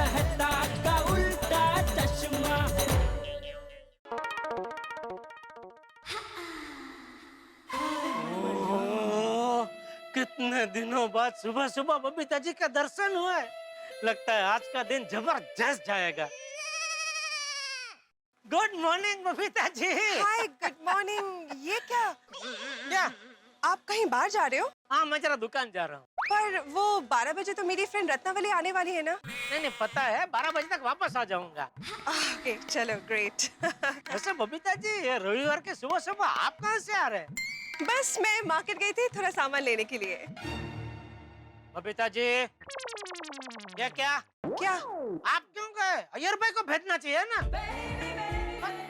मेहता का उल्टा चश्मा। कितने दिनों बाद सुबह सुबह बबीता जी का दर्शन हुआ है। लगता है आज का दिन जबरदस्त जाएगा। Good morning Babita ji. हाय, गुड मॉर्निंग। ये क्या क्या? आप कहीं बाहर जा रहे हो? हाँ, मैं जरा दुकान जा रहा हूँ। पर वो 12 बजे तो मेरी फ्रेंड रत्नावली आने वाली है ना? नहीं पता है, 12 बजे तक वापस आ जाऊंगा। ओके, चलो ग्रेट। वैसे बबीता जी, ये रविवार के सुबह सुबह आप कहाँ से आ रहे हैं? बस मैं मार्केट गई थी थोड़ा सामान लेने के लिए। बबीता जी, ये क्या? क्या? आप क्यों गए? अय्यर भाई को भेजना चाहिए ना।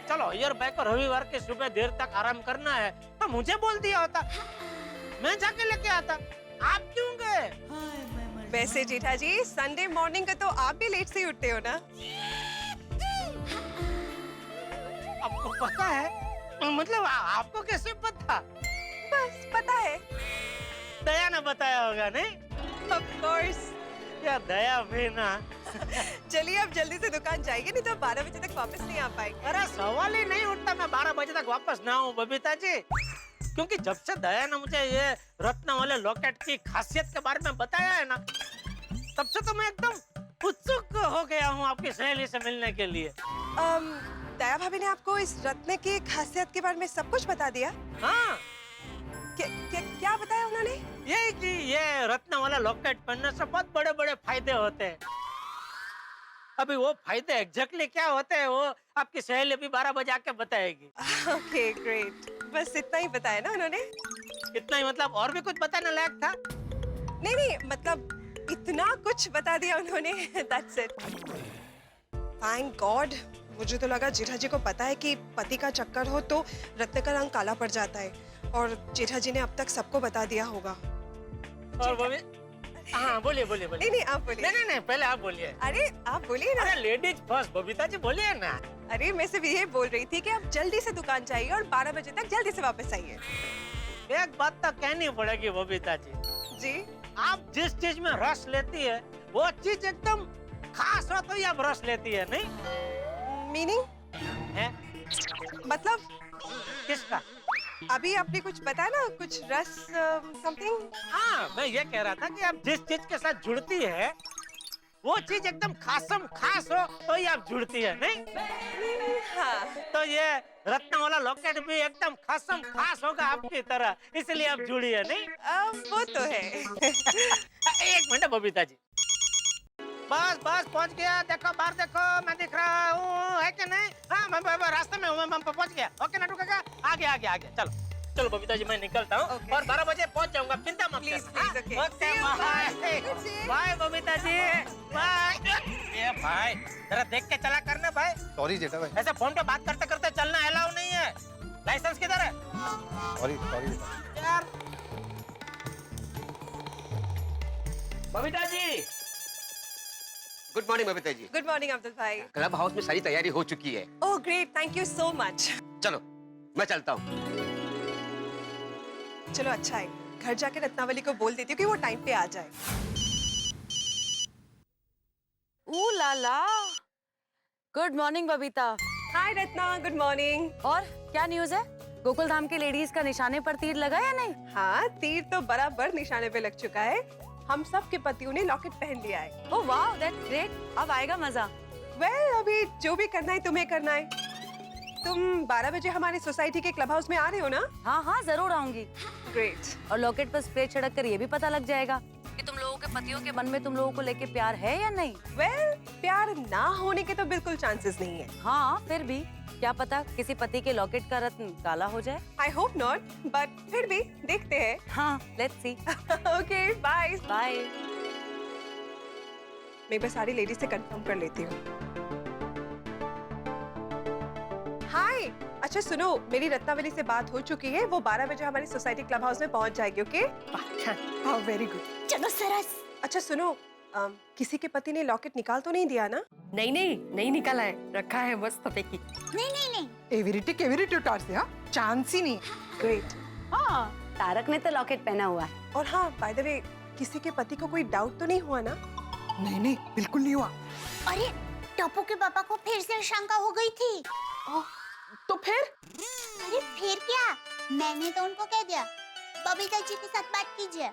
चलो, अय्यर भाई को रविवार के सुबह देर तक आराम करना है तो मुझे बोल दिया होता, मैं जाके लेके आता। आप क्यों गए? वैसे जेठा जी, संडे मॉर्निंग का तो आप भी लेट से ही उठते हो ना? आपको पता है? मतलब आपको कैसे पता? बस पता है। दया ने बताया होगा, नहीं? Of course. क्या दया भी ना। चलिए अब जल्दी से दुकान जाइए, नहीं तो 12 बजे तक वापस नहीं आ पाएंगे। अरे सवाल ही नहीं उठता मैं 12 बजे तक वापस ना आऊं बबीता जी, क्योंकि जब से दया ने मुझे ये रत्न वाले लॉकेट की खासियत के बारे में बताया है ना, तब से तो मैं एकदम उत्सुक हो गया हूँ आपकी सहेली से मिलने के लिए। दया भाभी ने आपको इस रत्न की खासियत के बारे में सब कुछ बता दिया? हाँ, क्या बताया उन्होंने? ये कि ये रत्न वाला लॉकेट पहनने से बहुत बड़े बड़े फायदे होते हैं। अभी वो फायदे एग्जैक्टली क्या होते हैं वो आपकी सहेली अभी 12 बजे आके बताएगी। ओके ग्रेट, बस इतना ही बताया ना उन्होंने? इतना ही मतलब और भी कुछ बताने लायक था? नहीं, मतलब इतना कुछ बता दिया उन्होंने। That's it. Thank God. मुझे तो लगा जेठा जी को पता है कि पति का चक्कर हो तो रत्न का रंग काला पड़ जाता है, और जेठा जी ने अब तक सबको बता दिया होगा। और वो भी हाँ, बोलिए बोलिए बोलिए। नहीं आप बोलिए। नहीं, पहले आप बोलिए। अरे आप बोलिए ना। अरे लेडीज फर्स्ट बबीता जी, बोलिए ना। अरे मैं सिर्फ ये बोल रही थी कि आप जल्दी से दुकान जाइए और 12 बजे तक जल्दी से वापस आइए। एक बात तो कहनी पड़ेगी बबीता जी, जी? आप जिस चीज में रस लेती है वो चीज एकदम खास हो तो ही आप रस लेती है, नहीं? मीनिंग है? मतलब किसका? अभी आपने कुछ बताया ना, कुछ रस समथिंग। हाँ, मैं ये कह रहा था कि आप जिस चीज के साथ जुड़ती है वो चीज एकदम खासम खास हो तो ही आप जुड़ती है, नहीं? हाँ। तो ये रत्न वाला लॉकेट भी एकदम खासम खास होगा आपकी तरह, इसलिए आप जुड़ी है, नहीं? वो तो है। एक मिनट बबीता जी, बस पहुंच गया। देखो बाहर देखो, मैं दिख रहा हूँ, है कि नहीं? हाँ, मैं रास्ते में हूँ, मैं पहुंच गया। ओके ना, रुकेगा? आगे चलो बबीता जी, मैं निकलता हूँ और 12 बजे पहुंच जाऊंगा, चिंता मत please. Okay, bye Babita ji, bye. ये भाई जरा देख के चला करना भाई। सॉरी जेठा भाई। ऐसे फोन पे बात करते करते चलना अलाउ नहीं है। लाइसेंस किधर है? सॉरी यार Babita ji. Good morning Babita ji. Good morning Abdul भाई। क्लब हाउस में सारी तैयारी हो चुकी है। Oh great, thank you so much. चलो मैं चलता हूँ। चलो अच्छा है, घर जाके रत्नावली को बोल देती हूँ कि वो टाइम पे आ जाए। ओ लाला, गुड मॉर्निंग बबीता। हाय रत्ना, गुड मॉर्निंग। और क्या न्यूज़ है? गोकुल धाम की लेडीज का निशाने पर तीर लगा या नहीं? हाँ, तीर तो बराबर निशाने पे लग चुका है। हम सब के पतियों ने लॉकेट पहन लिया है। ओह वाह, दैट्स ग्रेट। अब आएगा मजा। वेल, अभी जो भी करना है तुम्हें करना है। तुम 12 बजे हमारे सोसाइटी के क्लब हाउस में आ रहे हो ना? हाँ जरूर आऊंगी। ग्रेट। और लॉकेट पर स्प्रे छिड़क कर ये भी पता लग जाएगा कि तुम लोगों के पतियों के मन में तुम लोगों को लेके प्यार है या नहीं। वेल, प्यार ना होने के तो बिल्कुल चांसेस नहीं है। हाँ, फिर भी क्या पता किसी पति के लॉकेट का रत्न काला हो जाए। आई होप नॉट, बट फिर भी देखते हैं। हाँ, let's see. Okay, bye. Bye. मैं बस सारी लेडीज से कंफर्म कर लेती हूँ। हाय, अच्छा सुनो, मेरी रत्नावली से बात हो चुकी है। वो 12 बजे हमारी सोसाइटी क्लब हाउस में पहुंच जाएगी। ओके? हाँ, वेरी गुड। चलो सरस। अच्छा सुनो, किसी के पति ने लॉकेट निकाल तो नहीं दिया ना? नहीं निकाला है, रखा है बस तपेकी। नहीं। एविरिटी उतार से, हाँ? चांस ही नहीं। ग्रेट। हाँ, तारक ने तो लॉकेट पहना हुआ है। और हाँ, बाय द वे, किसी के पति को कोई डाउट तो नहीं हुआ ना? नहीं नहीं बिल्कुल नहीं हुआ। अरे टप्पू के पापा को फिर से शंका हो गई थी। तो फिर अरे फिर क्या, मैंने तो उनको कह दिया बबीता जी के साथ बात कीजिए।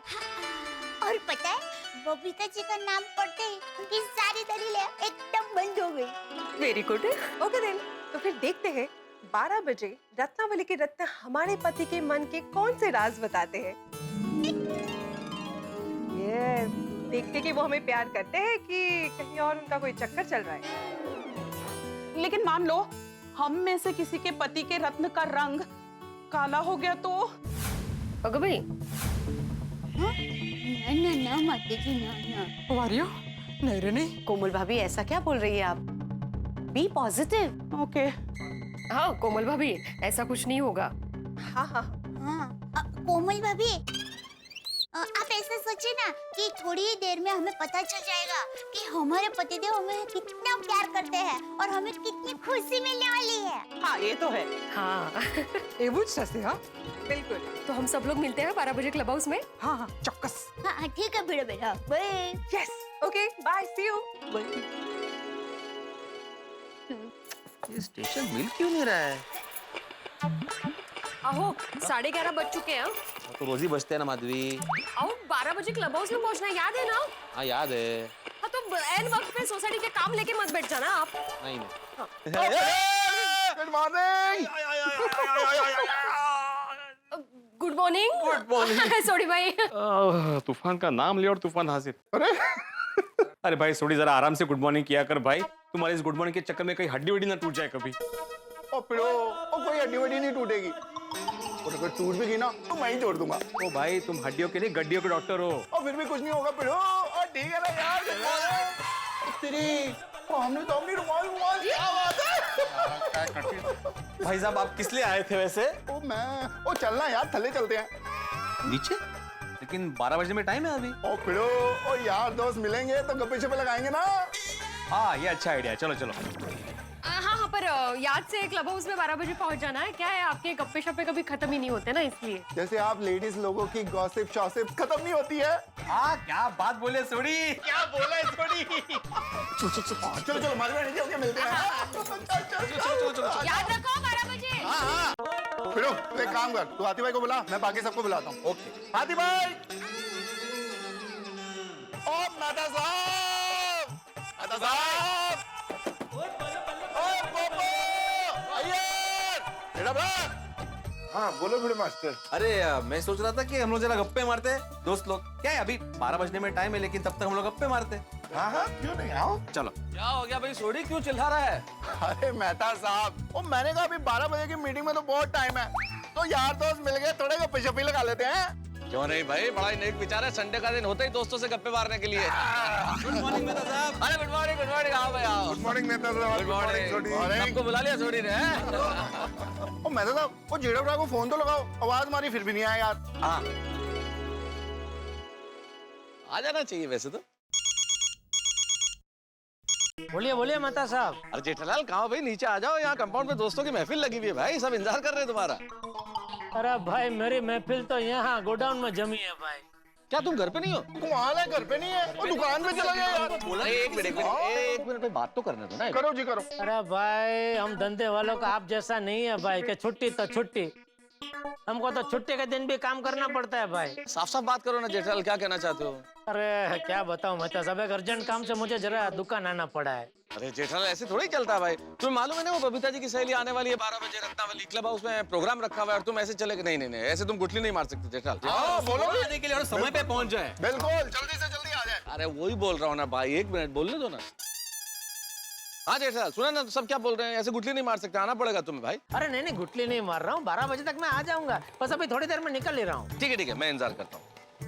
और पता है, बबीता जी का नाम पढ़ते ही उनकी सारी दलीलें एकदम बंद हो गई। Very good. ओके देन, तो फिर देखते हैं 12 बजे रत्नावली के रत्न हमारे पति के मन के कौन से राज बताते हैं। यस, देखते कि वो हमें प्यार करते हैं कि कहीं और उनका कोई चक्कर चल रहा है। लेकिन मान लो हम में से किसी के पति के रत्न का रंग काला हो गया तो? अगो भाई, ना माता जी ना। वारियो, नहीं रे नहीं। कोमल भाभी ऐसा क्या बोल रही है आप? Be positive. ओके। हाँ कोमल भाभी, ऐसा कुछ नहीं होगा। हाँ हाँ कोमल भाभी, आप ऐसा सोचिए ना कि थोड़ी ही देर में हमें पता चल जाएगा कि हमारे पतिदेव हमें कितना प्यार करते हैं और हमें कितनी खुशी मिलने वाली है। हाँ ये तो है। हाँ એવું જ થશે હા। बिल्कुल। तो हम सब लोग मिलते हैं 12 बजे क्लब हाउस में। हाँ हाँ ચોક્કस। हाँ ठीक है बेटा बेटा, bye. Yes, okay, bye, see you. ये स्टेशन मिल क्यों नहीं रहा है? आओ 11:30 बज चुके हैं। तो रोज ही बजते हैं ना माधवी। आओ 12 बजे क्लब हाउस में पहुंचना, याद है ना? हाँ याद है। हाँ तो एन वक्त पे सोसाइटी के काम लेके मत बैठ जाना आप। नहीं good morning. Good morning. Good morning. Sorry भाई। तूफान का नाम लिया और तूफान हाजिर। अरे अरे भाई सोड़ी जरा आराम से गुड मॉर्निंग किया कर भाई। तुम्हारे इस गुड मॉर्निंग के चक्कर में कहीं हड्डी वड्डी ना टूट जाए कभी। ओ पिलो, ओ कोई हड्डी वड्डी नहीं टूटेगी, और अगर टूट भी गई ना तो मैं ही तोड़ दूंगा। ओ भाई तुम हड्डियों के नहीं गड्डियों के डॉक्टर हो। और फिर भी कुछ नहीं होगा पिलो। और ठीक है ना यार। तेरी हमने तो अपनी रुमाल रुमाल, क्या बात है। भाई साहब आप किस लिए आए थे वैसे? ओ चलना यार, थले चलते हैं नीचे, लेकिन 12 बजे में टाइम है अभी। ओ पिलो, ओ यार दोस्त मिलेंगे तो गप्पे शप्पे लगाएंगे ना। हाँ ये अच्छा आइडिया है, चलो चलो। हाँ पर याद से क्लब हाउस में 12 बजे पहुंच जाना है। क्या है, आपके गप्पे शप्पे कभी खत्म ही नहीं होते ना, इसलिए। जैसे आप लेडीज लोगों की गॉसिप शॉसिप खत्म नहीं होती है। हाँ क्या बात बोले सोड़ी, क्या बोला है सोड़ी। चलो चलो मालूम नहीं क्या मिलते हैं। चल याद रखो 12 बजे। फिरो एक काम कर, तू हाथी भाई को बुला, मैं बाकी सबको बुलाता हूँ। ओके हाथी भाई। ओ मेहता साहब, मेहता साहब। ओ पोपो, अय्यर, बेटा बड़ा। हाँ बोलो बड़े मास्टर। अरे मैं सोच रहा था कि हम लोग जरा गप्पे मारते हैं दोस्त लोग। क्या है अभी 12 बजने में टाइम है, लेकिन तब तक हम लोग गप्पे मारते हैं। हाँ हाँ क्यों नहीं, आओ। चलो। क्या हो गया भाई, सोडी क्यों चिल्ला रहा है? अरे मेहता साहब, ओ मैंने कहा अभी 12 बजे की मीटिंग में तो बहुत टाइम है, तो यार दोस्त मिल गए, थोड़े गप्पे शप्पे लगा लेते हैं। क्यों नहीं भाई, बड़ा ही नेक विचार है। संडे का दिन होता ही दोस्तों से गप्पे मारने के लिए। गुड मॉर्निंग मेहता साहब। अरे गुड मॉर्निंग, गुड मॉर्निंग। आओ भाई आओ। गुड मॉर्निंग मेहता साहब। Good morning. सबको बुला लिया सोडी ने? ओ मेहता साहब, वो जेड़ा बड़ा को फोन तो लगाओ, आवाज मारी फिर भी नहीं आया यार। हाँ आ जाना चाहिए वैसे तो। बोलिए बोलिए माता साहब। अरे जेठालाल कहाँ भाई, नीचे आ जाओ, यहाँ कंपाउंड पे दोस्तों की महफिल लगी हुई है भाई, सब इंतजार कर रहे हैं तुम्हारा। अरे भाई मेरी महफिल तो यहाँ गोडाउन में जमी है भाई। क्या तुम घर पे नहीं हो? कमाल है, घर पे नहीं है, वो दुकान पे चला गया यार। बोला एक मिनट भाई, बात तो करने दो ना। करो जी करो। अरे भाई हम धंधे वालों का आप जैसा नहीं है भाई कि छुट्टी तो छुट्टी, हमको तो छुट्टी के दिन भी काम करना पड़ता है भाई। साफ साफ बात करो ना जेठालाल, क्या कहना चाहते हो? अरे क्या बताऊं मैं, सब एक अर्जेंट काम से मुझे जरा दुकान आना पड़ा है। अरे जेठालाल ऐसे थोड़ी चलता है भाई, तुम्हें मालूम है ना वो बबीता जी की सहेली आने वाली है 12 बजे रत्नावली क्लब हाउस में प्रोग्राम रखा हुआ है, और तुम ऐसे चले? नहीं नहीं नहीं, ऐसे तुम गुटली नहीं मार सकते जेठालाल। हाँ बोलो आने के लिए और समय पे पहुंच जाए। बिल्कुल, जल्दी से जल्दी आ जाए। अरे वही बोल रहा हूँ ना भाई, एक मिनट बोलने दो ना। हाँ जेठालाल सुना ना, सब क्या बोल रहे हैं, ऐसे गुटली नहीं मार सकते, आना पड़ेगा तुम्हें भाई। अरे नहीं नहीं गुटली नहीं मार रहा हूँ, 12 बजे तक मैं आ जाऊंगा, बस अभी थोड़ी देर में निकल ही रहा हूँ। ठीक है मैं इंतजार करता हूँ।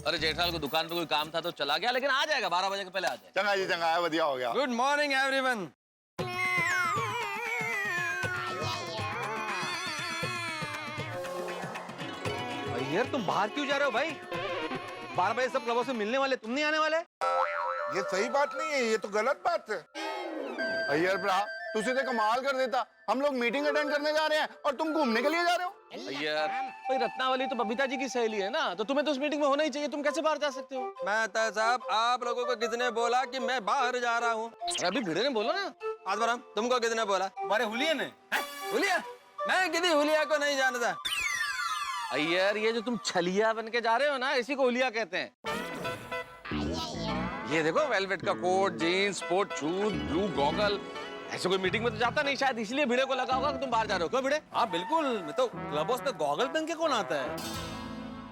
अरे जेठालाल को दुकान पे कोई काम था तो चला गया, लेकिन आ जाएगा 12 बजे के पहले आ जाएगा। चंगा जी चंगा, बढ़िया हो गया। Good morning everyone. यार तुम बाहर क्यों जा रहे हो भाई? 12 बजे सब क्लबों से मिलने वाले, तुम नहीं आने वाले? ये सही बात नहीं है, ये तो गलत बात है। अय्यर ब्रा, तू सीधे कमाल कर देता। हम लोग मीटिंग अटेंड करने जा रहे हैं और तुम घूमने के लिए जा रहे हो। यार भाई रत्नावली तो बबीता जी की सहेली है ना, तो तुम्हें तो उस मीटिंग में होना ही चाहिए। तुम कैसे बाहर जा सकते हो? मैं साहब आप लोगों को किसने बोला कि मैं बाहर जा रहा हूँ? अभी भिड़े ने बोला ना। आसमाराम तुमको किसने बोला? हमारे हुलिया ने। हुलिया? मैं किसी हुलिया को नहीं जानता। यार ये जो तुम छलिया बन के जा रहे हो ना, इसी को हुलिया कहते हैं। ये देखो वेलवेट का coat, jeans, sport shoes, blue goggle. ऐसे कोई मीटिंग में तो जाता नहीं शायद, इसलिए भिड़े को लगा होगा कि तुम बाहर जा रहे हो। क्यों भिड़े? हाँ बिल्कुल, मैं तो क्लब हाउस पे गॉगल पहन के कौन आता है?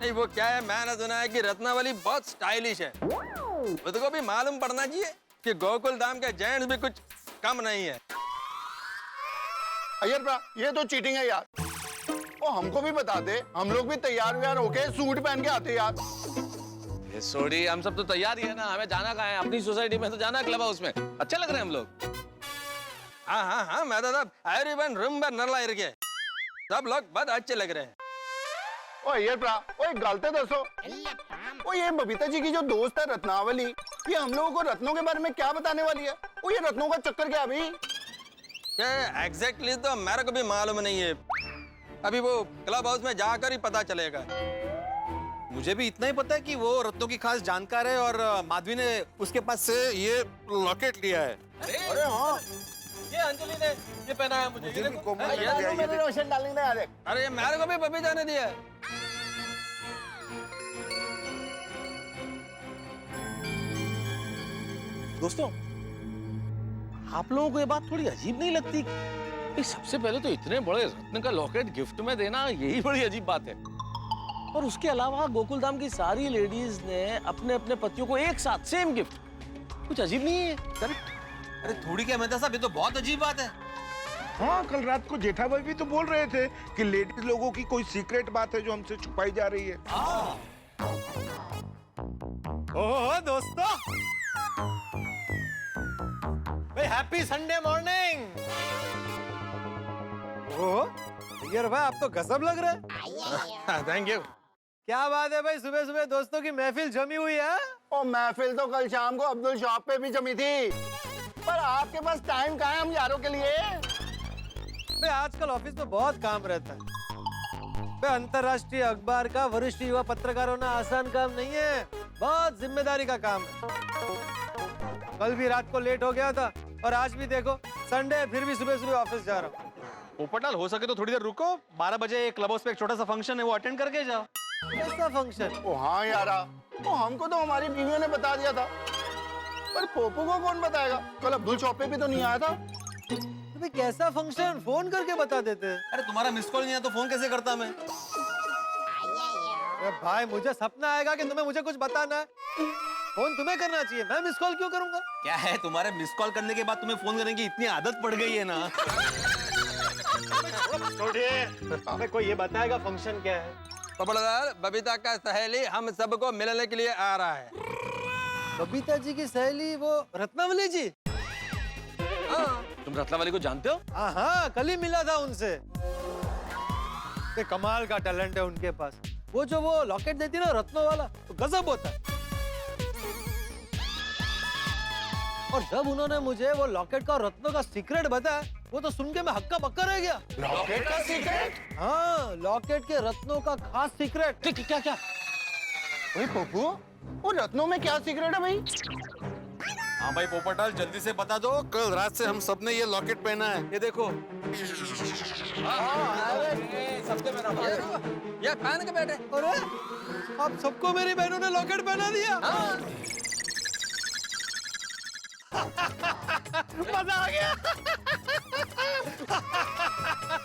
नहीं वो क्या है, मैंने सुना है कि रत्नावली बहुत स्टाइलिश है। मुझको भी मालूम पड़ना चाहिए कि गोकुल धाम के जेंट्स भी कुछ कम नहीं है। अय्यर भ्रा, ये तो चीटिंग है यार। ओ हमको भी बता दे, हम लोग भी तैयार व्यार होके सूट पहन के आते यार। ये सोडी, हम सब तो तैयार ही है ना। हमें जाना कहाँ है? अपनी सोसाइटी में तो जाना है क्लब हाउस में। अच्छे लग रहे हैं हम लोग। हाँ मैं तो सब एवरीवन रूम पर नरला इरके सब लोग बहुत अच्छे लग रहे हैं। ओ अय्यर भ्रा, ओ एक गलते दसो। ओ ये बबीता जी की जो दोस्त है रत्नावली, ये हम लोगों को रत्नों के बारे में क्या बताने वाली है? ओ ये रत्नों का चक्कर क्या भाई? एग्जैक्टली तो मेरे को भी मालूम नहीं है। अभी वो क्लब हाउस में जाकर ही पता चलेगा। मुझे भी इतना ही पता है कि वो रत्नों की खास जानकार है और माधवी ने उसके पास से ये लॉकेट लिया है। अरे हाँ, ये अंजलि ने ये पहना है मुझे। मुझे भी कोमल ने दिया है, ये रोशन डार्लिंग ने यार। अरे मेरे को भी बबीता ने दिया है। दोस्तों, आप लोगों को ये बात थोड़ी अजीब नहीं लगती? भाई सबसे पहले तो इतने बड़े रत्न का लॉकेट गिफ्ट में देना, यही बड़ी अजीब बात है। और उसके अलावा गोकुलधाम की सारी लेडीज ने अपने अपने पतियों को एक साथ सेम गिफ्ट, कुछ अजीब नहीं है? करेक्ट? अरे थोड़ी क्या मेहता साहब, ये तो बहुत अजीब बात है। हाँ, कल रात को जेठा भाई भी तो बोल रहे थे कि लेडीज लोगों की कोई सीक्रेट बात है जो हमसे छुपाई जा रही है। ओह दोस्तों, भाई हैप्पी संडे मॉर्निंग। ओह यार भाई, आप तो गजब लग रहे हैं। Thank you. क्या बात है भाई, सुबह सुबह दोस्तों की महफिल जमी हुई है। ओ महफिल तो कल शाम को अब्दुल शॉप पे भी जमी थी, पर आपके पास टाइम कहाँ है हम यारों के लिए? भाई आजकल ऑफिस में बहुत काम रहता है। भाई अंतर्राष्ट्रीय अखबार का वरिष्ठ युवा पत्रकार होना आसान काम नहीं है, बहुत जिम्मेदारी का काम है। कल भी रात को लेट हो गया था और आज भी देखो संडे, फिर भी सुबह सुबह ऑफिस जा रहा हूँ। पोपटलाल, हो सके तो थोड़ी देर रुको। 12 बजे क्लब हाउस पे एक छोटा सा फंक्शन है, वो अटेंड करके जाओ। कैसा फंक्शन? ओ हाँ यारा, तो हमको तो हमारी बीवियों ने बता दिया था, पर पोपू को कौन बताएगा? कल अब्दुल शॉप पे भी तो नहीं आया था। तो कैसा फंक्शन, फोन करके बता देते। अरे तुम्हारा मिस कॉल नहीं है तो फोन कैसे करता मैं? अरे भाई, मुझे सपना आएगा कि तुम्हें मुझे कुछ बताना है, फोन तुम्हें करना चाहिए, मैं मिस कॉल क्यों करूंगा? क्या है, तुम्हारे मिस कॉल करने के बाद तुम्हें फोन करने की इतनी आदत पड़ गई है ना। छोड़िए, कोई ये बताएगा फंक्शन क्या है? पोपटलाल, बबीता का सहेली हम सबको मिलने के लिए आ रहा है। बबीता जी की सहेली, वो रत्नावली जी? तुम रत्नावली को जानते हो? हाँ, कल ही मिला था उनसे। कमाल का टैलेंट है उनके पास। वो जो वो लॉकेट देती है ना रत्नों वाला, तो गजब होता है। और जब उन्होंने मुझे वो लॉकेट का और रत्नों का सीक्रेट बताया, वो तो सुन के मैं हक्का बक्का रह गया। लॉकेट का सीक्रेट? हाँ, लॉकेट के रत्नों का खास सीक्रेट। क्या क्या? भाई पोपू, वो रत्नों में क्या सीक्रेट है भाई? हाँ भाई पोपटलाल, जल्दी से बता दो। कल रात से हम सबने ये लॉकेट पहना है, ये देखो। सबके मेरा ये पहन के बैठे। अरे आप सबको मेरी बहनों ने लॉकेट पहना दिया। मजा आ गया।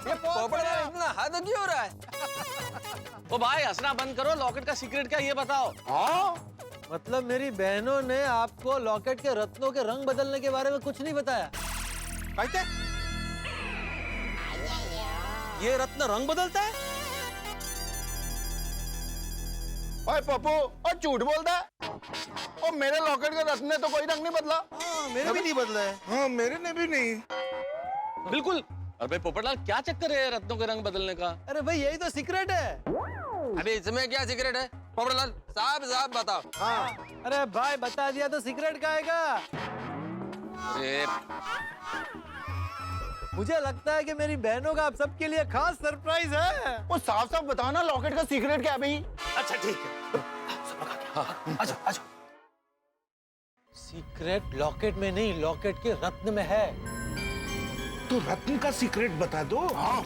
ये पोपटलाल इतना हद क्यों हो रहा है? ओ भाई, हंसना बंद करो। लॉकेट का सीक्रेट क्या, ये बताओ। हाँ, मतलब मेरी बहनों ने आपको लॉकेट के रत्नों के रंग बदलने के बारे में कुछ नहीं बताया? कहते ये रत्न रंग बदलता है? भाई पप्पू, और झूठ बोलता है। और मेरे लॉकेट के रत्न ने तो कोई रंग नहीं बदला। मेरे भी नहीं बदला है। हाँ, मेरे ने भी नहीं। बिल्कुल। अरे भाई पोपटलाल, क्या चक्कर है रत्नों के रंग बदलने का? अरे भाई, यही तो सीक्रेट है। अभी इसमें क्या सीक्रेट है? पोपटलाल साहब बताओ। हाँ, अरे भाई बता दिया तो सीक्रेट का आएगा। मुझे लगता है कि मेरी बहनों का आप सबके लिए खास सरप्राइज है। वो साफ साफ बताओ ना लॉकेट का सीक्रेट क्या है भाई? अच्छा ठीक है, सब लोग आ गए। आजा आजा। सीक्रेट लॉकेट में नहीं, लॉकेट के रत्न में है। तो रत्न का सीक्रेट बता दो। हाँ,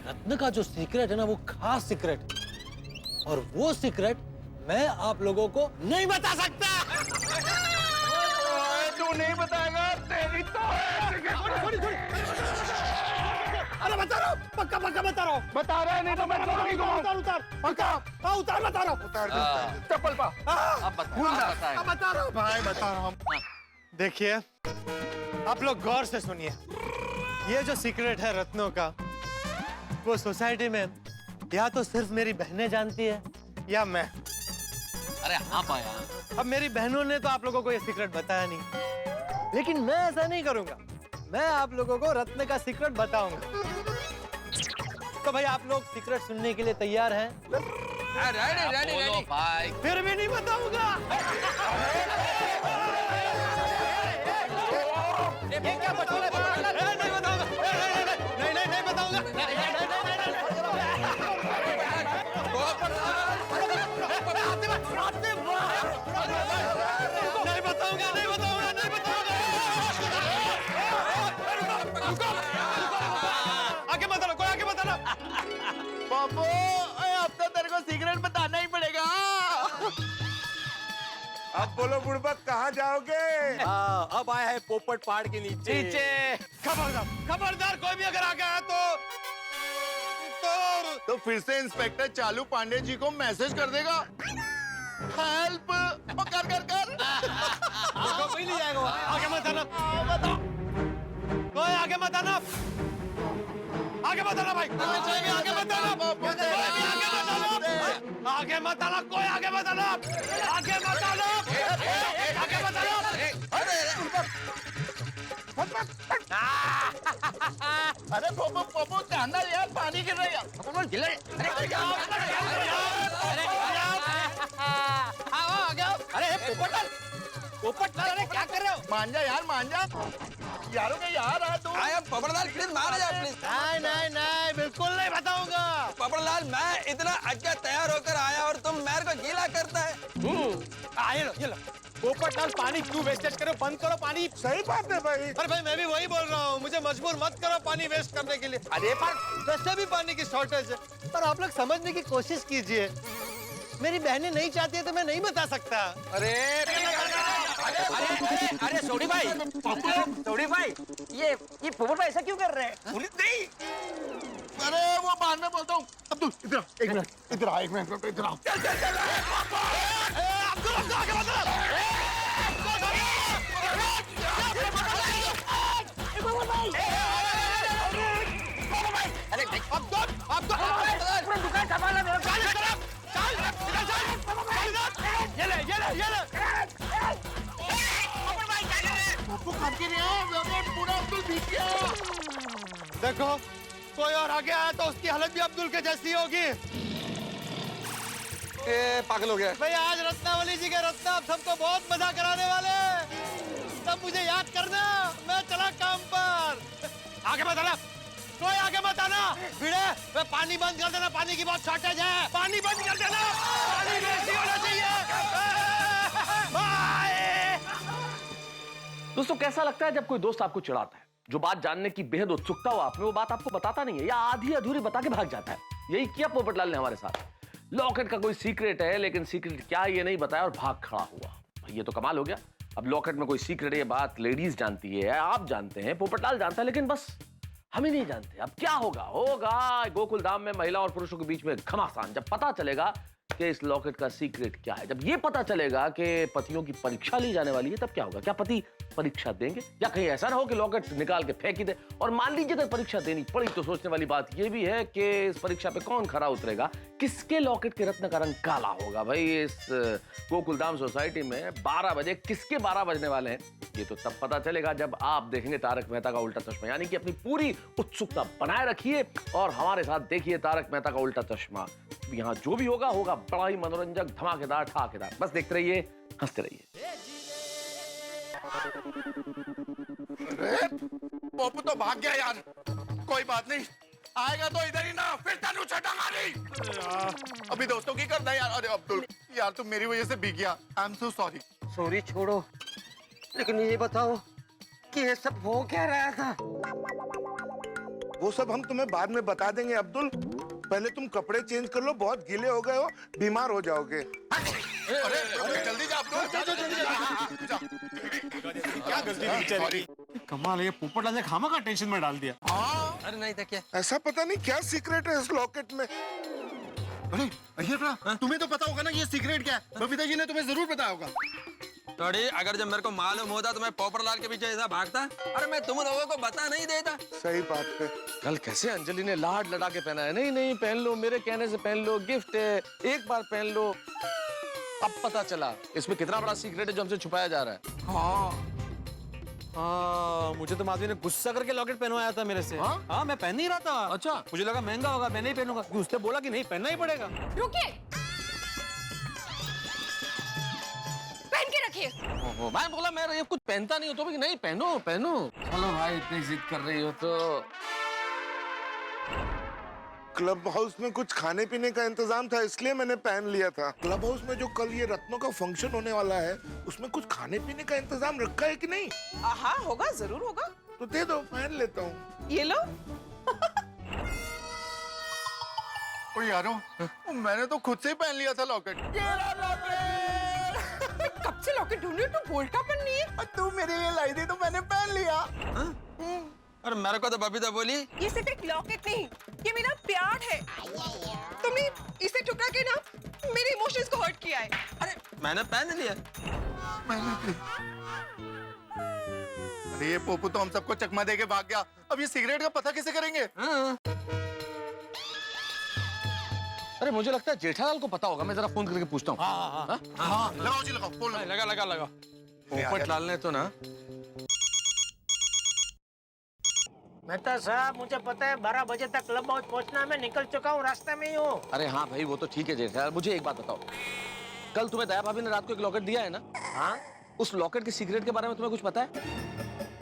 रत्न का जो सीक्रेट है ना वो खास सीक्रेट, और वो सीक्रेट मैं आप लोगों को नहीं बता सकता। तू नहीं बताएगा तेरी तो। अरे बता रहा हूँ, पक्का पक्का बता रहा हूँ। बता रहा है नहीं तो मैं उतार उतार पक्का। हाँ उतार बता रहा हूँ। उतार चप्पल पा। अब बता रहा हूँ भाई, बता रहा हूँ। देखिए आप लोग गौर से सुनिए, ये जो सीक्रेट है रत्नों का, वो सोसाइटी में या तो सिर्फ मेरी बहनें जानती है या मैं। अरे हाँ पाया। अब मेरी बहनों ने तो आप लोगों को ये सीक्रेट बताया नहीं, लेकिन मैं ऐसा नहीं करूंगा, मैं आप लोगों को रत्न का सीक्रेट बताऊंगा। तो भाई आप लोग सीक्रेट सुनने के लिए तैयार हैं? रेडी भाई। फिर भी नहीं बताऊंगा। ये क्या बटोला है? नहीं बताऊंगा। नहीं बताऊंगा। आगे बताना, कोई आगे बताना। बाबू अब तो तेरे को सीक्रेट बताना ही पड़ेगा। अब बोलो बुड़बक कहाँ जाओगे? अब आया है पोपट पहाड़ के नीचे। खबरदार खबरदार, कोई भी अगर आ गया तो फिर से इंस्पेक्टर चालू पांडे जी को मैसेज कर देगा, हेल्प। कर कर कर। कोई नहीं जाएगा। आगे मत आना। कोई आगे मत आना। आगे मत आना भाई। आगे मत आना। आगे मत आना। कोई आगे मत आना। आगे मत आना। आगे मत आना। अरे पोपो ध्यान ना यार, पानी गिर रहा अरे पोपट लाल, अरे क्या कर रहे हो? मान जा यार, मान जा। यारों के यार आ तू। पपड़लाल प्लीज मार जा प्लीज। नहीं बिल्कुल नहीं बताऊंगा। पपड़लाल मैं इतना अच्छा तैयार होकर आया और तुम मेरे को गीला करता है। ये लो पोपटलाल, पानी क्यों वेस्टेज करो? बंद करो पानी। सही बात है भाई। अरे भाई मैं भी वही बोल रहा हूँ, मुझे मजबूर मत करो पानी वेस्ट करने के लिए। अरे पर वैसे भी पानी की शॉर्टेज है, पर आप लोग समझने की कोशिश कीजिए। मेरी बहनें नहीं चाहती है तो मैं नहीं बता सकता। अरे सोडी भाई, ये पोपट भाई ऐसा क्यों कर रहे हैं? पुलिस नहीं। अरे वो बाद में बोलता हूँ। अब्दुल इधर एक मिनट, इधर आ, एक मिनट इधर आओ। देखो कोई और आगे आया तो उसकी हालत भी अब्दुल के जैसी होगी। पागल हो गया भाई आज रत्नावली जी के रत्ना आप सबको बहुत मजा कराने वाले हैं। तब मुझे याद करना, मैं चला काम पर। आगे मत आना, कोई आगे मत आना। भिड़े वे पानी बंद कर देना, पानी की बहुत शॉर्टेज है। पानी बंद कर देना, पानी वेस्ट नहीं होना चाहिए। बाय। दोस्तों कैसा लगता है जब कोई दोस्त आपको चिढ़ाता है, जो बात जानने की बेहद उत्सुकता हो आप में, वो बात आपको बताता नहीं है या आधी अधूरी बता के भाग जाता है। यही किया पोपटलाल ने हमारे साथ। लॉकेट का कोई सीक्रेट है, लेकिन सीक्रेट क्या है ये नहीं बताया और भाग खड़ा हुआ। ये तो कमाल हो गया। अब लॉकेट में कोई सीक्रेट है, ये बात लेडीज जानती है, आप जानते हैं, पोपटलाल जानता है, लेकिन बस हम ही नहीं जानते। अब क्या होगा गोकुल धाम में महिला और पुरुषों के बीच में घमासान। जब पता चलेगा कि इस लॉकेट का सीक्रेट क्या है, जब ये पता चलेगा कि पतियों की परीक्षा ली जाने वाली है, तब क्या होगा? क्या पति परीक्षा देंगे, या कहीं ऐसा ना हो कि लॉकेट निकाल के फेंक ही दे? और मान लीजिए अगर परीक्षा देनी पड़ी तो सोचने वाली बात यह भी है कि इस परीक्षा पे कौन खरा उतरेगा, किसके लॉकेट के रत्न का रंग काला होगा। भाई इस गोकुलधाम सोसाइटी में 12 बजे किसके 12 बजने वाले हैं, ये तो तब पता चलेगा जब आप देखेंगे तारक मेहता का उल्टा चश्मा। यानी कि अपनी पूरी उत्सुकता बनाए रखिए और हमारे साथ देखिए तारक मेहता का उल्टा चश्मा। यहाँ जो भी होगा होगा बड़ा ही मनोरंजक, धमाकेदार, ठाकेदार। बस देखते रहिए, हंसते रहिए। पप्पू तो भाग गया यार। कोई बात नहीं, आएगा तो इधर ही ना, फिर तनु छटा मारी। अभी दोस्तों की करना है यार। अरे अब्दुल यार, तुम मेरी वजह से भीग गया। I am so sorry. Sorry छोड़ो, लेकिन ये बताओ कि ये सब हो क्या रहा था? वो सब हम तुम्हें बाद में बता देंगे अब्दुल। पहले तुम कपड़े चेंज कर लो, बहुत गीले हो गए हो, बीमार हो जाओगे। अरे जल्दी जा अब्दुल, जा। क्या गलती थी बेचारी? कमाल है, ये पोपटलाल ने खामा का टेंशन में डाल दिया। अरे नहीं देखिए, ऐसा पता नहीं क्या सीक्रेट है इस लॉकेट में। अरे तुम्हें तो पता होगा ना ये सीक्रेट क्या है? बबीता जी ने तुम्हें जरूर बताया होगा। थोड़ी अगर जब मेरे को मालूम होता तो मैं पोपटलाल के पीछे ऐसा भागता? अरे मैं तुम लोगों को बता नहीं देता। सही बात है। कल कैसे अंजलि ने लाड लड़ा के पहना है, नहीं नहीं पहन लो, मेरे कहने से पहन लो, गिफ्ट है, एक बार पहन लो। अब पता चला इसमें कितना बड़ा सीक्रेट है जो हमसे छुपाया जा रहा है। मुझे तो माधवी ने गुस्सा करके लॉकेट पहनवाया था मेरे से। हाँ, मैं पहन नहीं रहा था। अच्छा, मुझे लगा महंगा होगा, मैं नहीं पहनूंगा। उसने बोला कि नहीं पहनना ही पड़ेगा। रुकिए, पहन के रखिए। मैं बोला मैं ये कुछ पहनता नहीं हो तो भी नहीं, पहनो पहनो। चलो भाई, इतनी जिद कर रही हो तो। क्लब हाउस में कुछ खाने पीने का इंतजाम था, इसलिए मैंने पहन लिया था। क्लब हाउस में जो कल ये रत्नों का फंक्शन होने वाला है, उसमें कुछ खाने पीने का इंतजाम रखा है कि नहीं? हाँ होगा, जरूर होगा। तो दे दो, पहन लेता हूँ। ये लो। ओ यारो, मैंने तो खुद से ही पहन लिया था लॉकेट। कब से लॉकेट ढूंढ रही, तू बोल्टा पहननी है? तू मेरे लिए लाई थी तो मैंने पहन लिया। अरे मेरे को तो बबीता बोली ये सिर्फ एक लॉकेट नहीं, ये मेरा प्यार है। तुमने इसे ठुकरा के ना मेरे इमोशंस को हर्ट किया है। अरे मैंने पहन लिया। अरे ये पोपू तो हम सबको चकमा दे के भाग गया। अब ये सिगरेट का पता कैसे करेंगे? अरे मुझे लगता है जेठालाल को पता होगा, मैं जरा फोन करके पूछता हूँ। हाँ, लगाओ जी लगाओ, फोन लगाओ। लगा। पोपटलाल ने तो ना। मेहता साहब, मुझे पता है 12 बजे तक क्लब हाउस पहुंचना है। मैं निकल चुका हूँ, रास्ते में ही हूँ। अरे हाँ भाई, वो तो ठीक है जेठालाल। मुझे एक बात बताओ, कल तुम्हें दया भाभी ने रात को एक लॉकेट दिया है ना? हाँ, उस लॉकेट के सीक्रेट के बारे में तुम्हें कुछ पता है?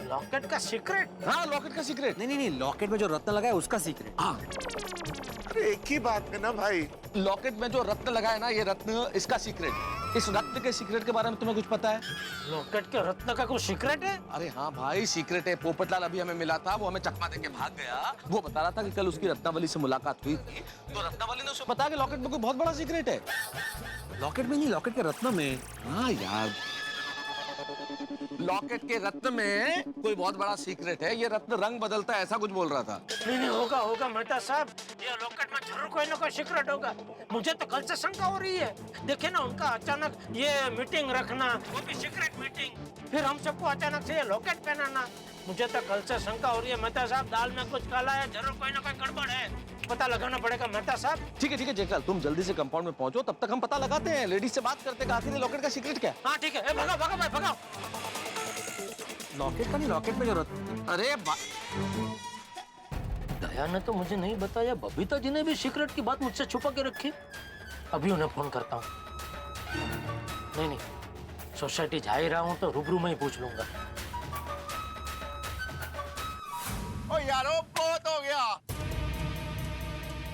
लॉकेट का सीक्रेट? हाँ, लॉकेट का सीक्रेट। नहीं, लॉकेट में जो रत्न लगा है उसका सीक्रेट। हाँ, अरे एक ही बात है ना भाई। लॉकेट में जो रत्न लगा है ना, ये रत्न, इसका सीक्रेट। इस रत्न के सीक्रेट के बारे में तुम्हें कुछ पता है? लॉकेट के रत्न का कोई सीक्रेट है? अरे हाँ भाई, सीक्रेट है। पोपटलाल अभी हमें मिला था, वो हमें चकमा देके भाग गया। वो बता रहा था कि कल उसकी रत्नावली से मुलाकात हुई थी, तो रत्नावली ने उसे बताया कि लॉकेट में कोई बहुत बड़ा सीक्रेट है। लॉकेट में नहीं, लॉकेट के रत्न में। हाँ यार, लॉकेट के रत्न में कोई बहुत बड़ा सीक्रेट है। ये रत्न रंग बदलता है, ऐसा कुछ बोल रहा था। नहीं, होगा मेहता साहब, ये लॉकेट में जरूर कोई ना कोई सीक्रेट होगा। मुझे तो कल से शंका हो रही है। देखे ना, उनका अचानक ये मीटिंग रखना, वो भी सीक्रेट मीटिंग, फिर हम सबको अचानक से ये लॉकेट पहनाना। मुझे तो कल से शंका हो रही है मेहता साहब, दाल में कुछ काला है, जरूर कोई ना कोई गड़बड़ है। पता लगाना पड़ेगा मेहता साहब। ठीक है जेठालाल, तुम जल्दी से कंपाउंड में पहुंचो, तब तक हम पता लगाते हैं, लेडीज से बात करते हैं, आखिर लॉकेट का सीक्रेट क्या है। हाँ ठीक है, भगाओ भाई, भगाओ। लॉकेट का नहीं, लॉकेट में जो रत्न। अरे दया ने तो मुझे नहीं बताया, बबीता जी ने भी सीक्रेट की बात मुझसे छुपा के रखी। अभी उन्हें फोन करता हूँ। नहीं, सोसाइटी जा ही रहा हूँ तो रूबरू में ही पूछ लूंगा। ओ यारो, बहुत हो गया।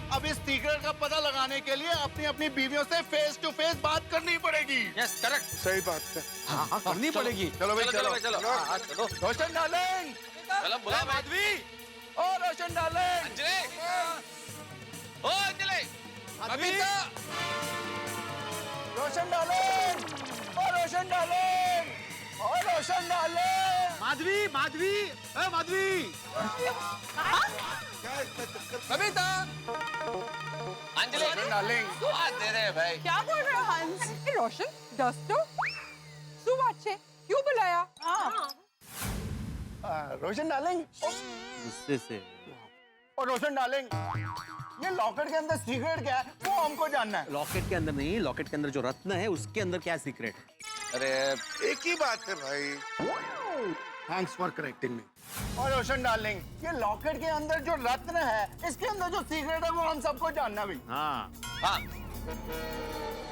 अब इस सीक्रेट का पता लगाने के लिए अपनी अपनी बीवियों से फेस टू फेस बात करनी पड़ेगी। Yes, correct. सही बात है। हाँ, करनी पड़ेगी। चलो भाई, चलो। चलो रोशन डार्लिंग, चलो बुला माधवी। ओ रोशन डार्लिंग, अंजलि, ओ अंजलि, बबीता, रोशन डार्लिंग, ओ रोशन डार्लिंग, ओ रोशन डार्लिंग। माधवी, बबीता, अंजलि डार्लिंग, दे रहे भाई। क्या बोल रहे हो हंस? रोशन, दोस्तों, શું વાત છે? क्यों बुलाया? रोशन डार्लिंग, गुस्से से। और रोशन डार्लिंग, ये लॉकेट के अंदर सीक्रेट क्या है वो हमको जानना है। लॉकेट के अंदर नहीं, लॉकेट के अंदर जो रत्न है उसके अंदर क्या सीक्रेट है? अरे एक ही बात है भाई। Thanks for correcting me. और रोशन डार्लिंग, ये लॉकेट के अंदर जो रत्न है, इसके अंदर जो सीक्रेट है वो हम सबको जानना भी। हाँ,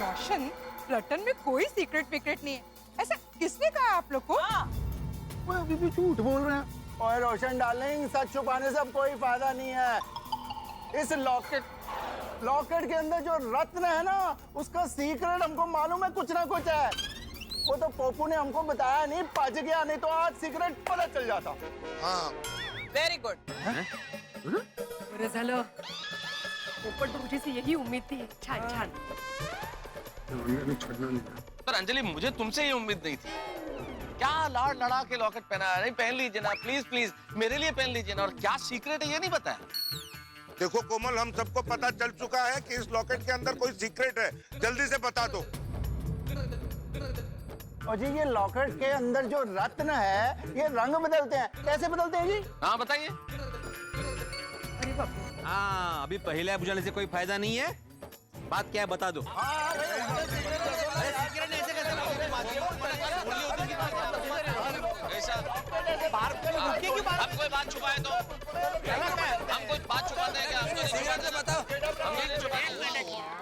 रोशन, रतन में कोई सीक्रेट विक्रेट नहीं है। ऐसा किसने कहा आप लोग को? वो अभी भी झूठ बोल रहे हैं। और रोशन डार्लिंग, सच छुपाने से अब कोई फायदा नहीं है। इस लॉकेट के अंदर जो रत्न है ना, उसका सीक्रेट हमको मालूम है, कुछ ना कुछ है। वो तो पोपू ने हमको बताया नहीं, पच गया, नहीं तो आज सीक्रेट पता चल जाता। हाँ वेरी गुड। बरं झालं पोपट तुमची से यही उम्मीद थी. छान छान. पर अंजलि, मुझे तुमसे ये उम्मीद नहीं थी। क्या लाड़ लड़ा के लॉकेट पहना है? नहीं, पहन लीजिए ना प्लीज प्लीज, मेरे लिए पहन लीजिए ना। और क्या सीक्रेट है ये नहीं बताया। देखो कोमल, हम सबको पता चल चुका है कि इस लॉकेट के अंदर कोई सीक्रेट है, जल्दी से बता दो। और जी ये लॉकेट के अंदर जो रत्न है, ये रंग बदलते हैं। कैसे बदलते हैं जी? हाँ बताइए। हाँ, अभी पहले बुझाने से कोई फायदा नहीं है। बात क्या है बता दो। हम कोई बात छुपाए तो हम कोई बात छुपाते हैं क्या? हमको बताओ।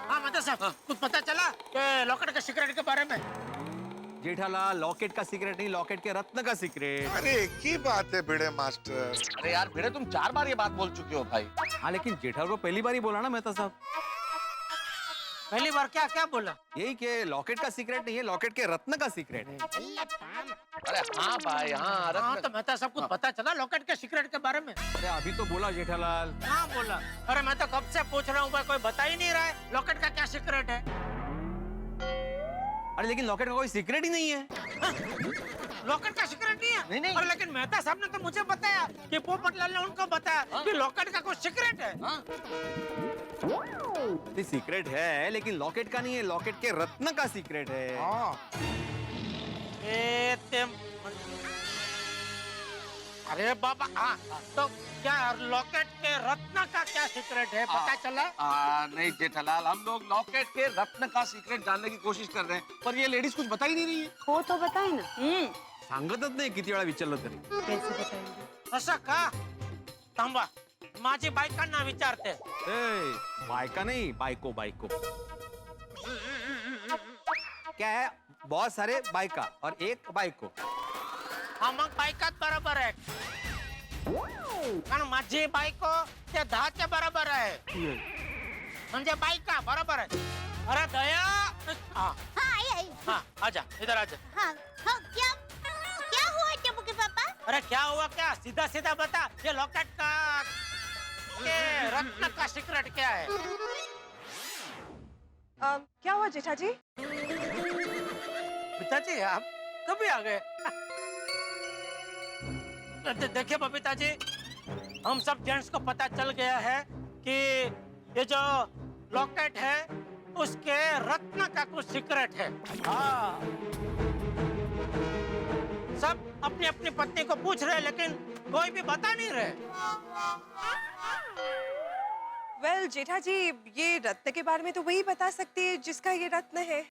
हाँ मतलब साहब, कुछ पता चला कि लॉकेट के सीक्रेट के बारे में? जेठालाल, लॉकेट का सीक्रेट नहीं, लॉकेट के रत्न का सीक्रेट। अरे एक ही बात है भिड़े मास्टर। अरे यार भिड़े, तुम 4 बार ये बात बोल चुके हो भाई। हाँ लेकिन जेठालाल को पहली बार ही बोला ना मेहता साहब। पहली बार क्या क्या बोला? यही कि लॉकेट का सीक्रेट नहीं है, लॉकेट के रत्न का सीक्रेट है। अरे हाँ भाई, हाँ हाँ तो मेहता साहब, कुछ पता चला लॉकेट के सीक्रेट के बारे में? अरे अभी तो बोला जेठालाल। हाँ बोला। अरे मैं तो कब से पूछ रहा हूँ, कोई बता ही नहीं रहा है लॉकेट का क्या सीक्रेट है। अरे लेकिन लॉकेट का कोई सीक्रेट ही नहीं है। लॉकेट का सीक्रेट नहीं है? नहीं। और लेकिन मेहता साहब ने तो मुझे बताया कि पोपटलाल ने उनको बताया कि लॉकेट का कोई सीक्रेट है। सीक्रेट है लेकिन लॉकेट का नहीं है, लॉकेट के रत्न का सीक्रेट है। अरे बाबा, हाँ तो क्या लॉकेट के रत्न का क्या सीक्रेट है, पता चला? नहीं जेठालाल, हम लोग लॉकेट के रत्न का सीक्रेट जानने की कोशिश कर रहे हैं, पर ये लेडीज कुछ बता ही नहीं रही है। हो तो बताए ना। सांगतच नाही किती वेळा विचारलं तरी। कैसे बताएंगे? असं का? थांबा, माझी बायकांना विचारते। बायका नहीं, बायको बायको। क्या है, बहुत सारे बायका और एक बायको। हा मग बायकात बरोबर आहे, कारण माझी बायको त्या 10च्या बरोबर आहे, म्हणजे बायका बरोबर आहे। अरे दया, हाँ आई। हाँ, आजा इधर आजा। हाँ क्या हुआ टप्पू के पापा? अरे क्या हुआ क्या, सीधा सीधा बता, ये लॉकेट का के रत्न का सीक्रेट क्या है? क्या हुआ जेठा जी? पिताजी आप कभी आ गए? देखिए बबीता जी, हम सब जेंट्स को पता चल गया है कि ये जो लॉकेट है उसके रत्न का कुछ सीक्रेट है। हाँ, सब अपनी अपनी पत्नी को पूछ रहे, लेकिन कोई भी बता नहीं रहे। वेल जेठा जी, ये रत्न के बारे में तो वही बता सकती है जिसका ये रत्न है।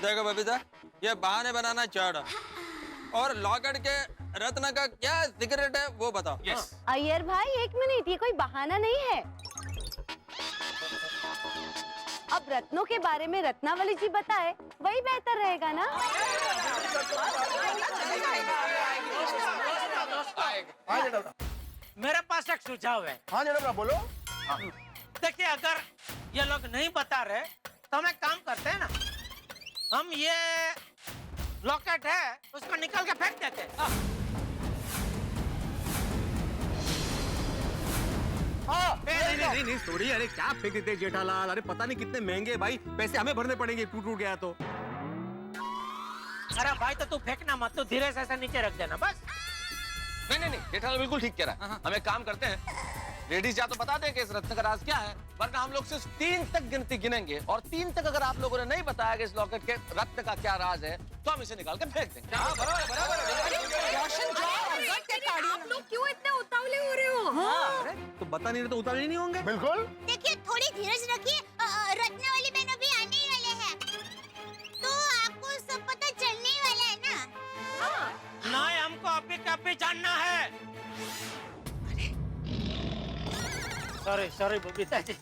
देखो बबीता, ये बहाने बनाना चाह, और लॉकेट के रत्न का क्या सीक्रेट है वो बताओ। यस। अय्यर भाई 1 मिनट, ये कोई बहाना नहीं है। अब रत्नों के बारे में रत्नावली जी बताए, वही बेहतर रहेगा ना। मेरे पास एक सुझाव है। हाँ जेठा बोलो। देखिए, अगर ये लोग नहीं बता रहे तो हम एक काम करते हैं ना, हम ये लॉकेट है उसको निकाल के फेंक देते हैं। नहीं सॉरी, अरे क्या फेंक देते जेठालाल, अरे पता नहीं कितने महंगे भाई, पैसे हमें भरने पड़ेंगे टूट गया तो। अरे भाई तो तू फेंकना मत, तू धीरे से ऐसा नीचे रख देना बस। नहीं जेठालाल बिल्कुल ठीक कह रहा है। हम एक काम करते हैं, लेडीज या तो बता दें कि इस रत्न का राज क्या है, वरना हम लोग सिर्फ 3 तक गिनती गिनेंगे, और 3 तक अगर आप लोगों ने नहीं बताया कि इस लॉकेट के रत्न का क्या राज है, तो हम इसे निकाल के फेंक देंगे। हाँ, बराबर। आप लोग क्यों इतने उतावले हो रहे हो? हाँ। तो बता नहीं रहे तो उतावले नहीं होंगे। बिल्कुल। देखिए थोड़ी धीरज रखिए, रत्नावली बहनों भी आने ही वाले हैं, तो आपको सब पता चलने ही वाला है ना। नहीं, हमको अभी का अभी जानना है। सॉरी बबीता जी,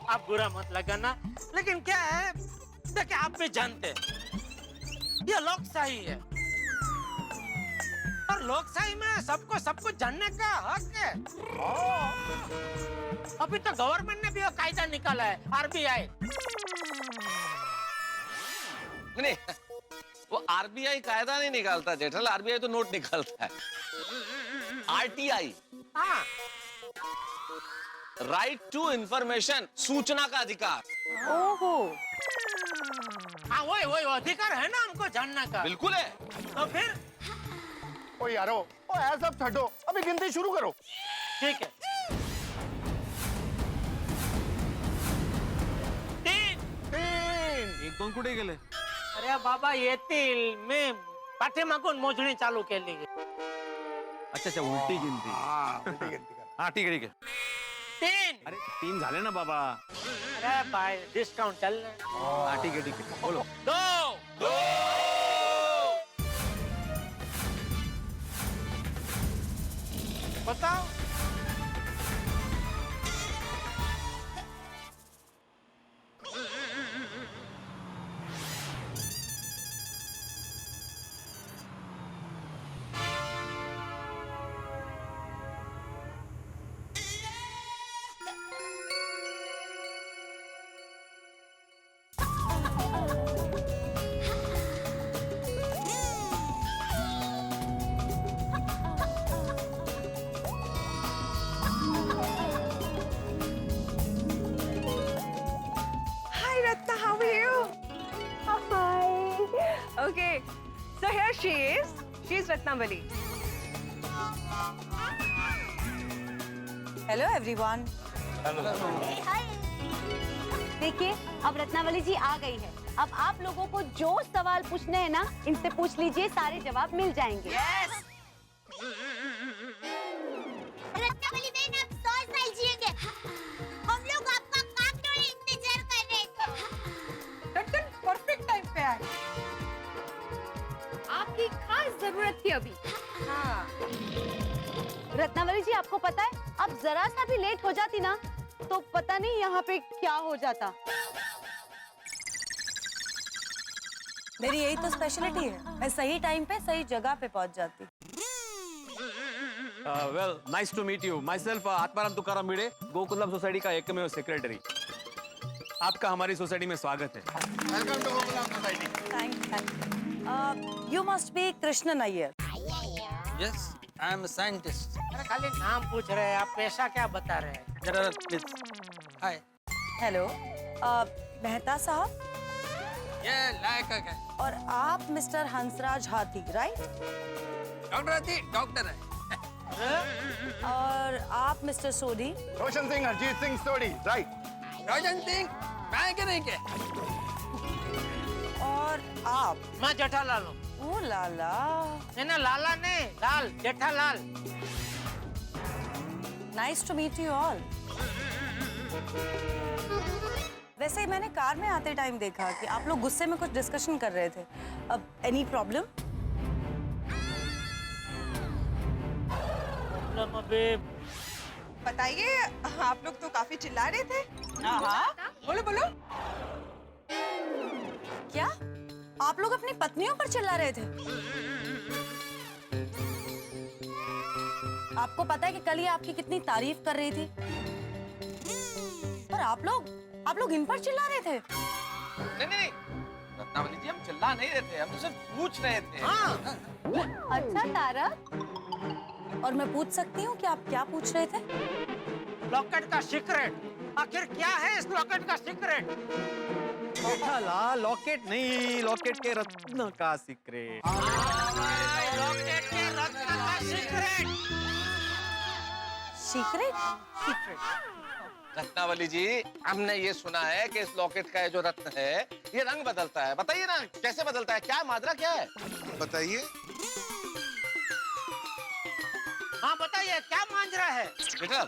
आप बुरा मत लगाना, लेकिन क्या है, देखिए आप भी जानते हैं ये लोग सही है, लोकशाही में सबको सब कुछ जानने का हक है। अभी तो गवर्नमेंट ने भी वो कायदा निकाला है, आरबीआई। नहीं, वो आरबीआई कायदा नहीं निकालता जेठल, आरबीआई तो नोट निकालता है। आरटीआई, हाँ, राइट टू इंफॉर्मेशन, सूचना का अधिकार। ओहो, हाँ वही अधिकार है ना हमको जानने का। बिल्कुल है। तो फिर ओ यारो, ओ यार सब छठो, अभी गिनती शुरू करो। ठीक है। 3 एक दोन कुठे गेले? अरे बाबा येतील, मी पाठीमागून मोजणी चालू केली। अच्छा, उलटी गिनती। हाँ ठीक है। 3। अरे 3 झाले ना बाबा। अरे भाई डिस्काउंट चल रहा है। हाँ ठीक है, बोलो। 2। बताओ। Hi Ratna, how are you? Hi. Okay, so here she is. She's Ratnavali. Hello everyone. देखिए, अब रत्नावली जी आ गई है। अब आप लोगों को जो सवाल पूछने हैं ना, इनसे पूछ लीजिए, सारे जवाब मिल जाएंगे। रत्नावली बहन, आप 100 साल जिएंगे। हम लोग आपका काम के लिए इंतजार कर रहे थे। परफेक्ट टाइम पे आए। आपकी खास जरूरत थी अभी। हाँ। रत्नावली जी, आपको पता है, अब जरा सा भी लेट हो जाती ना, तो पता नहीं यहाँ पे क्या हो जाता। मेरी यही तो स्पेशलिटी है, मैं सही टाइम पे सही जगह पे पहुंच जाती। Well, nice to meet you. Myself Atmaram Tukaram Bhide, Gokulam society का एकमेव सेक्रेटरी। आपका हमारी सोसाइटी में स्वागत है। Welcome to Gokulam society. Thank you must be Krishnan Iyer. Yes, I am scientist. अरे खाली नाम पूछ रहे हैं, आप पेशा क्या बता रहे हैं? जरा प्लीज। हाय। हेलो, मेहता साहब। ये लायक है। और आप मिस्टर हंसराज हाथी, राइट? डॉक्टर हाथी डॉक्टर है। और आप मिस्टर सोडी? रोशन सिंह, हरजीत सिंह सोडी, राइट? रोशन सिंह, मैं के नहीं के। और आप? मैं जेठालाल हूँ। ओ लाला। नहीं, लाला नहीं, Lal, Jethalal. Nice to meet you all. वैसे मैंने कार में आते टाइम देखा कि आप लोग गुस्से में कुछ डिस्कशन कर रहे थे। अब एनी प्रॉब्लम? बताइए, आप लोग तो काफी चिल्ला रहे थे। हाँ, बोलो बोलो। क्या आप लोग अपनी पत्नियों पर चिल्ला रहे थे? आपको पता है कि कल ये आपकी कितनी तारीफ कर रही थी, और आप लोग इन पर चिल्ला रहे थे। नहीं, रत्नावली जी, हम चिल्ला नहीं रहे थे, हम तो सिर्फ पूछ रहे थे। अच्छा तारक, और मैं पूछ सकती हूँ कि आप क्या पूछ रहे थे? लॉकेट का सीक्रेट, आखिर क्या है इस लॉकेट का सीक्रेट? जेठालाल, लॉकेट नहीं, लॉकेट के रत्न का सीक्रेट। लॉकेट के रत्न का सीक्रेट। सीक्रेट? रत्नावली जी, हमने ये सुना है कि इस लॉकेट का ये जो रत्न है, ये रंग बदलता है। बताइए ना, कैसे बदलता है? क्या माजरा क्या है? बताइए। हाँ बताइए, क्या मांजरा है? बेटा,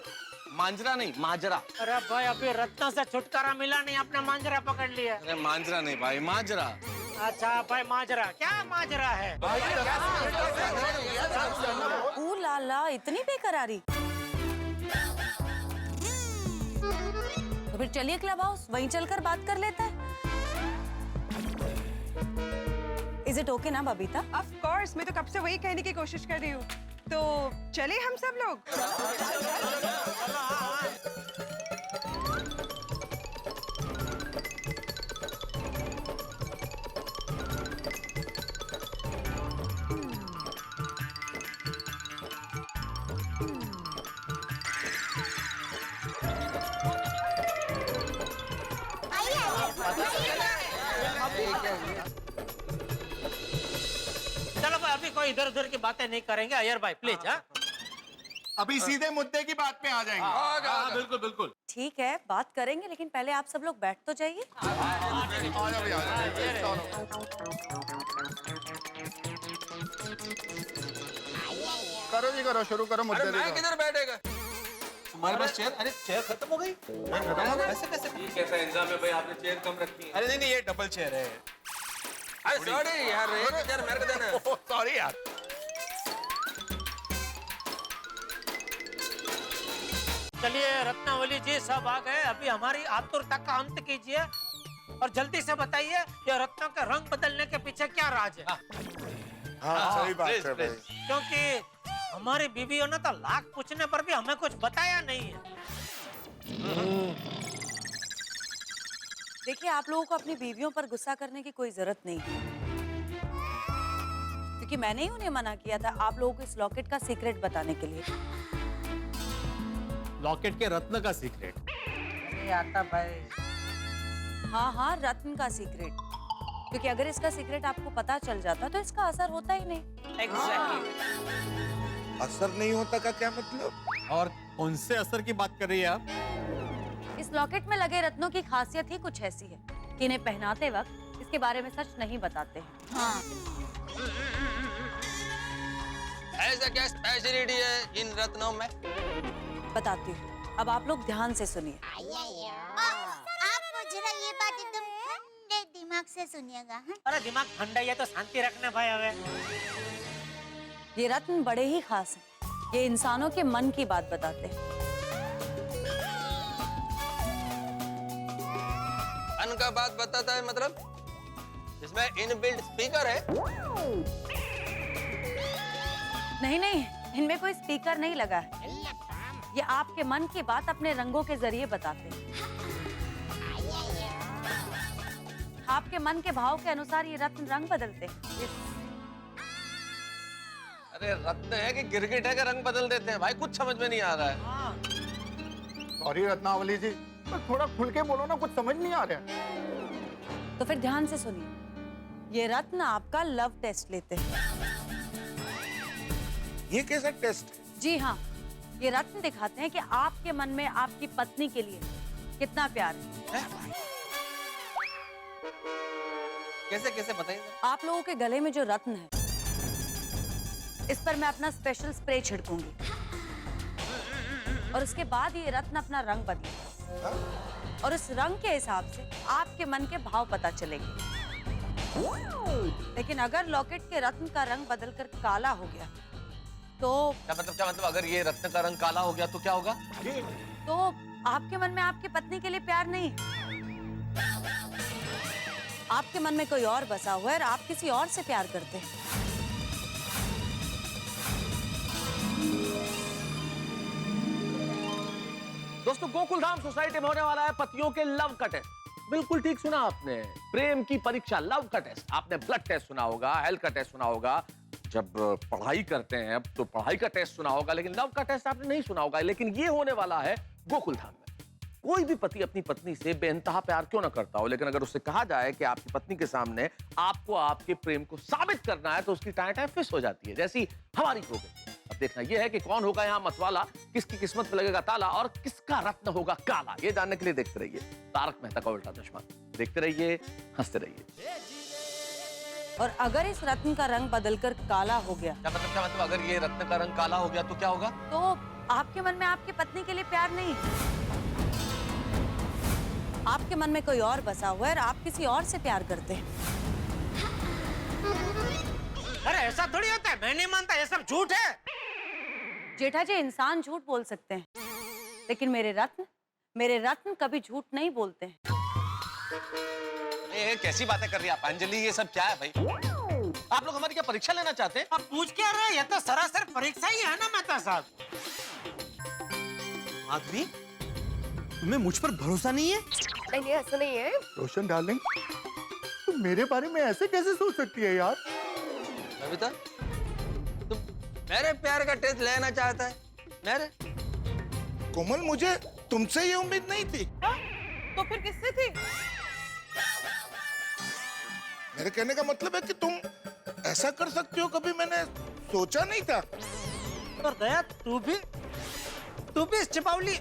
मांजरा नहीं, माजरा। अरे भाई, अभी रत्न से छुटकारा मिला नहीं, आपने मांजरा पकड़ लिया। अरे मांजरा नहीं भाई, माजरा। अच्छा भाई, माजरा क्या माजरा है? ओ लाला, इतनी बेकरारी। तो फिर चलिए क्लब हाउस, वहीं चलकर बात कर लेते हैं। इज इट ओके ना बबीता? ऑफ कोर्स, मैं तो कब से वही कहने की कोशिश कर रही हूँ। तो चले हम सब लोग। चलो भाई, अभी कोई इधर उधर की बातें नहीं करेंगे। अय्यर भाई प्लीज। हाँ, अभी सीधे मुद्दे की बात पे आ जाएंगे। हाँ, बिल्कुल बिल्कुल। ठीक है, बात करेंगे, लेकिन पहले आप सब लोग बैठ तो जाइए। करो जी, करो, शुरू करो मुद्दे। अरे मैं किधर बैठेगा? तुम्हारे पास चेयर? अरे चेयर खत्म हो गई। ऐसे कैसे? ये कैसा इंतजाम है भाई? आपने चेयर कम रखी है। अरे नहीं नहीं, ये डबल चेयर है। अरे सॉरी यार, एक चेयर मेरे को देना। सॉरी यार। चलिए रत्नावली जी, सब आ गए। अभी हमारी आतुरता का अंत कीजिए और जल्दी से बताइए ये रत्नों के रंग बदलने के पीछे क्या राज है। हाँ, सही बात है भाई। क्योंकि हमारी बीवियों ने तो लाख पूछने पर भी हमें कुछ बताया नहीं है। देखिए, आप लोगों को अपनी बीवियों पर गुस्सा करने की कोई जरूरत नहीं है, क्योंकि मैंने ही उन्हें मना किया था आप लोगों को इस लॉकेट का सीक्रेट बताने के लिए। लॉकेट के रत्न का सीक्रेट? नहीं आता भाई। हाँ हाँ, रत्न का सीक्रेट, क्योंकि अगर इसका सीक्रेट आपको पता चल जाता तो इसका असर होता ही नहीं। एग्जैक्टली। असर नहीं होता का क्या मतलब? और कौन से असर की बात कर रही है आप? इस लॉकेट में लगे रत्नों की खासियत ही कुछ ऐसी है कि इन्हें पहनाते वक्त इसके बारे में सच नहीं बताते हैं। हाँ। ऐसा क्या स्पेशलिटी है इन रत्नों में? बताती हूँ, अब आप लोग ध्यान से सुनिए। आप जरा ये बात एकदम ठंडे दिमाग से सुनिएगा। हाँ? अरे दिमाग ठंडा ही है तो शांति रखना भाई। हमें ये रत्न बड़े ही खास हैं। ये इंसानों के मन की बात बताते हैं। मन का बात बताता है मतलब? इसमें इनबिल्ट स्पीकर है? नहीं नहीं, इनमें कोई स्पीकर नहीं लगा है। ये आपके मन की बात अपने रंगों के जरिए बताते हैं। आपके मन के भाव के अनुसार ये रत्न रंग बदलते हैं। अरे रत्न है कि गिरगिट है कि रंग बदल देते हैं भाई? कुछ समझ में नहीं आ रहा है। सॉरी रत्नावली जी, पर थोड़ा खुल के बोलो ना, कुछ समझ नहीं आ रहा। तो फिर ध्यान से सुनिए। ये रत्न आपका लव टेस्ट लेते हैं। ये कैसा टेस्ट है? जी हाँ, ये रत्न दिखाते हैं कि आपके मन में आपकी पत्नी के लिए कितना प्यार है। कैसे कैसे बताइए? आप लोगों के गले में जो रत्न है, इस पर मैं अपना स्पेशल स्प्रे छिड़कूंगी और उसके बाद ये रत्न अपना रंग बदलेगा और उस रंग के हिसाब से आपके मन के भाव पता चलेंगे। लेकिन अगर लॉकेट के रत्न का रंग बदलकर काला हो गया तो क्या मतलब अगर ये रत्न का रंग काला हो गया तो क्या होगा? तो आपके मन में आपकी पत्नी के लिए प्यार नहीं, आपके मन में कोई और बसा हुआ है और आप किसी और से प्यार करते हैं। दोस्तों, गोकुलधाम सोसाइटी में होने वाला है पतियों के लव का टेस्ट। बिल्कुल ठीक सुना आपने, प्रेम की परीक्षा, लव का टेस्ट। आपने ब्लड टेस्ट सुना होगा, हेल्थ का टेस्ट सुना होगा, जब पढ़ाई करते हैं तो पढ़ाई का टेस्ट सुना होगा, लेकिन लव का टेस्ट आपने नहीं सुना होगा। लेकिन ये होने वाला है गोकुलधाम में। कोई भी पति अपनी पत्नी से बेइंतहा प्यार क्यों ना करता हो, लेकिन अगर उससे कहा जाए कि आपकी पत्नी के सामने आपको आपके प्रेम को साबित करना है तो उसकी टाई टाई फिस हो जाती है, जैसी हमारी हो गई। अब देखना यह है कि कौन होगा यहाँ मतवाला, किसकी किस्मत पे लगेगा ताला और किसका रत्न होगा काला। ये जानने के लिए देखते रहिए तारक मेहता का उल्टा चश्मा। देखते रहिए, हंसते रहिए। और अगर इस रत्न का रंग बदलकर काला हो गया, क्या मतलब अगर ये रत्न का रंग काला हो गया तो क्या होगा? तो आपके मन में आपकी पत्नी के लिए प्यार नहीं, आपके मन में कोई और बसा हुआ है और आप किसी और से प्यार करते हैं। अरे ऐसा थोड़ी होता है, मैं नहीं मानता, ये सब झूठ है। जेठा जी, इंसान झूठ बोल सकते हैं, लेकिन मेरे रत्न कभी झूठ नहीं बोलते हैं। कैसी बातें कर रही है आप अंजलि? ये सब क्या है भाई? आप लोग हमारी क्या परीक्षा लेना चाहते हैं? अब पूछ क्या रहे? ये तो सरासर परीक्षा ही है ना मेहता साहब। माधुरी, तुम्हें मुझ पर भरोसा नहीं है? नहीं ऐसा नहीं है। रोशन डार्लिंग, तुम मेरे बारे में ऐसे कैसे सोच सकती है यार? बबीता, तुम मेरे प्यार का टेस्ट लेना चाहता है? मेरे? कोमल, मुझे तुमसे ये उम्मीद नहीं थी। तो फिर किससे थी? मेरे कहने का मतलब है कि तुम ऐसा कर सकती हो, कभी मैंने सोचा नहीं था। पर दया, तू भी इस चिपावली,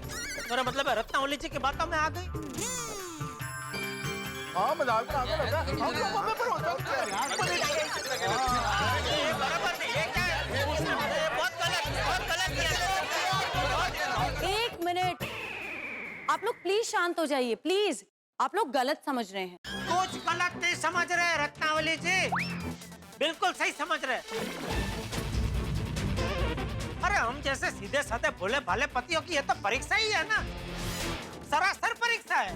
मेरा मतलब है रत्नावली जी की बातों में आ गई। हाँ, मजाक बना के लग रहा है। हम लोग हमें भरोसा नहीं है यार। ये बराबर नहीं है क्या? ये बहुत गलत किया। एक मिनट, आप लोग प्लीज शांत हो जाइए, प्लीज। आप लोग गलत समझ रहे हैं। कुछ गलत नहीं समझ रहे रत्नावली जी, बिल्कुल सही समझ रहे। अरे हम जैसे सीधे साधे भोले भाले पतियों की ये तो परीक्षा ही है ना, सरासर परीक्षा है।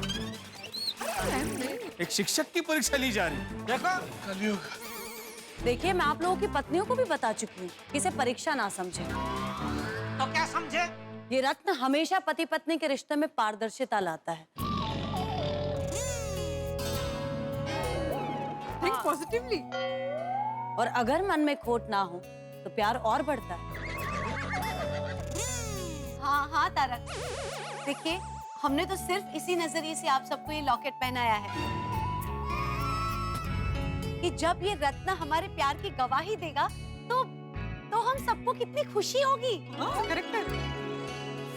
एक शिक्षक की परीक्षा ली जा रही है। देखो कलयुग। देखिए, मैं आप लोगों की पत्नियों को भी बता चुकी हूँ कि इसे परीक्षा ना समझे। तो क्या समझे? ये रत्न हमेशा पति पत्नी के रिश्ते में पारदर्शिता लाता है। Think positively. और अगर मन में खोट ना हो तो प्यार और बढ़ता है। हाँ हाँ तारा, देखिए हमने तो सिर्फ इसी नजरिए से आप सबको ये लॉकेट पहनाया है कि जब ये रत्न हमारे प्यार की गवाही देगा तो हम सबको कितनी खुशी होगी। करेक्ट है।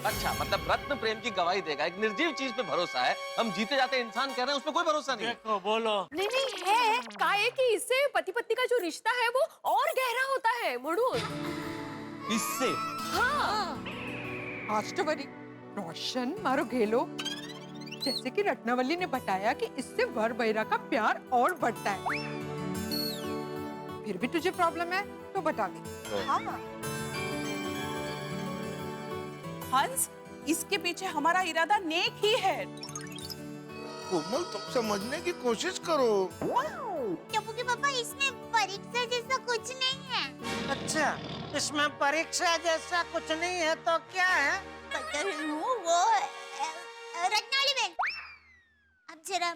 अच्छा, मतलब रत्न प्रेम की गवाही देगा। एक निर्जीव चीज पे भरोसा है। हम जीते जाते इंसान कह रहे हैं, उसमें कोई भरोसा नहीं है। देखो बोलो। नहीं है, का है कि इससे पति पत्नी का जो रिश्ता है वो और गहरा होता है म्हणून। इससे? हाँ। आज तो बड़ी रोशन मारो घेलो, जैसे कि रत्नावली ने बताया कि इससे वर बैरा का प्यार और बढ़ता है। फिर भी तुझे प्रॉब्लम है तो बता दे। हाँ। हंस, इसके पीछे हमारा इरादा नेक ही है। कोमल, तुम समझने की कोशिश करो। टप्पू के पापा, इसमें परीक्षा जैसा कुछ नहीं है। अच्छा, इसमें परीक्षा जैसा कुछ नहीं है तो क्या है? वो रत्नावली बहन, अब जरा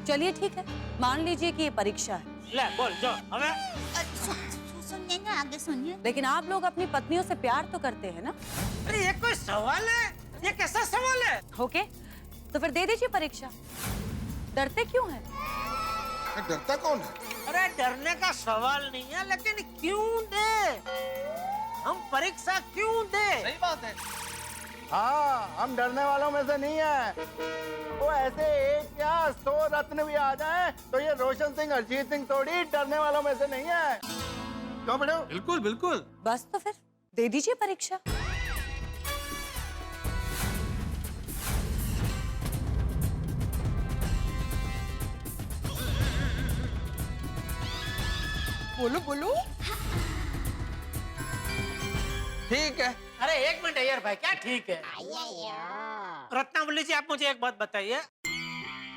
चलिए ठीक है, मान लीजिए कि ये परीक्षा है। ले बोल जो हमें। सुनिए ना, आगे सुनिए। लेकिन आप लोग अपनी पत्नियों से प्यार तो करते हैं ना? अरे ये कोई सवाल है? ये कैसा सवाल है? ओके, तो फिर दे दीजिए परीक्षा। डरते क्यों हैं? डरता कौन है? अरे डरने का सवाल नहीं है, लेकिन क्यों दे? हम परीक्षा क्यों दे? सही बात है। हाँ, हम डरने वालों में से नहीं है। वो ऐसे एक या 100 रत्न भी आ जाए तो ये रोशन सिंह, अरिजीत सिंह थोड़ी डरने वालों में से नहीं है। क्यों बेटा? बिल्कुल बिल्कुल। बस तो फिर दे दीजिए परीक्षा। बोलो बोलो। ठीक है। अरे एक मिनट यार भाई, क्या ठीक है? रत्नावली जी, आप मुझे एक बात बताइए,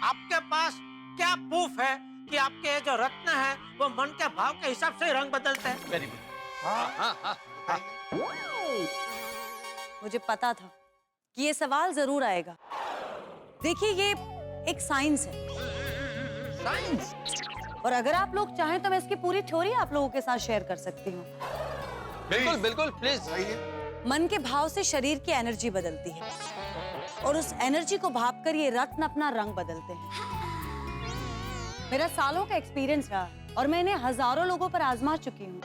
आपके पास क्या प्रूफ है कि आपके जो रत्न है वो मन के भाव के हिसाब से रंग बदलते हैं? Very good. हाँ। मुझे पता था कि ये सवाल जरूर आएगा। देखिए, ये एक साइंस है। साइंस? और अगर आप लोग चाहें तो मैं इसकी पूरी थ्योरी आप लोगों के साथ शेयर कर सकती हूँ। बिल्कुल बिल्कुल, प्लीज। मन के भाव से शरीर की एनर्जी बदलती है और उस एनर्जी को भापकर ये रत्न अपना रंग बदलते हैं। मेरा सालों का एक्सपीरियंस रहा और मैं इन्हें हजारों लोगों पर आजमा चुकी हूँ।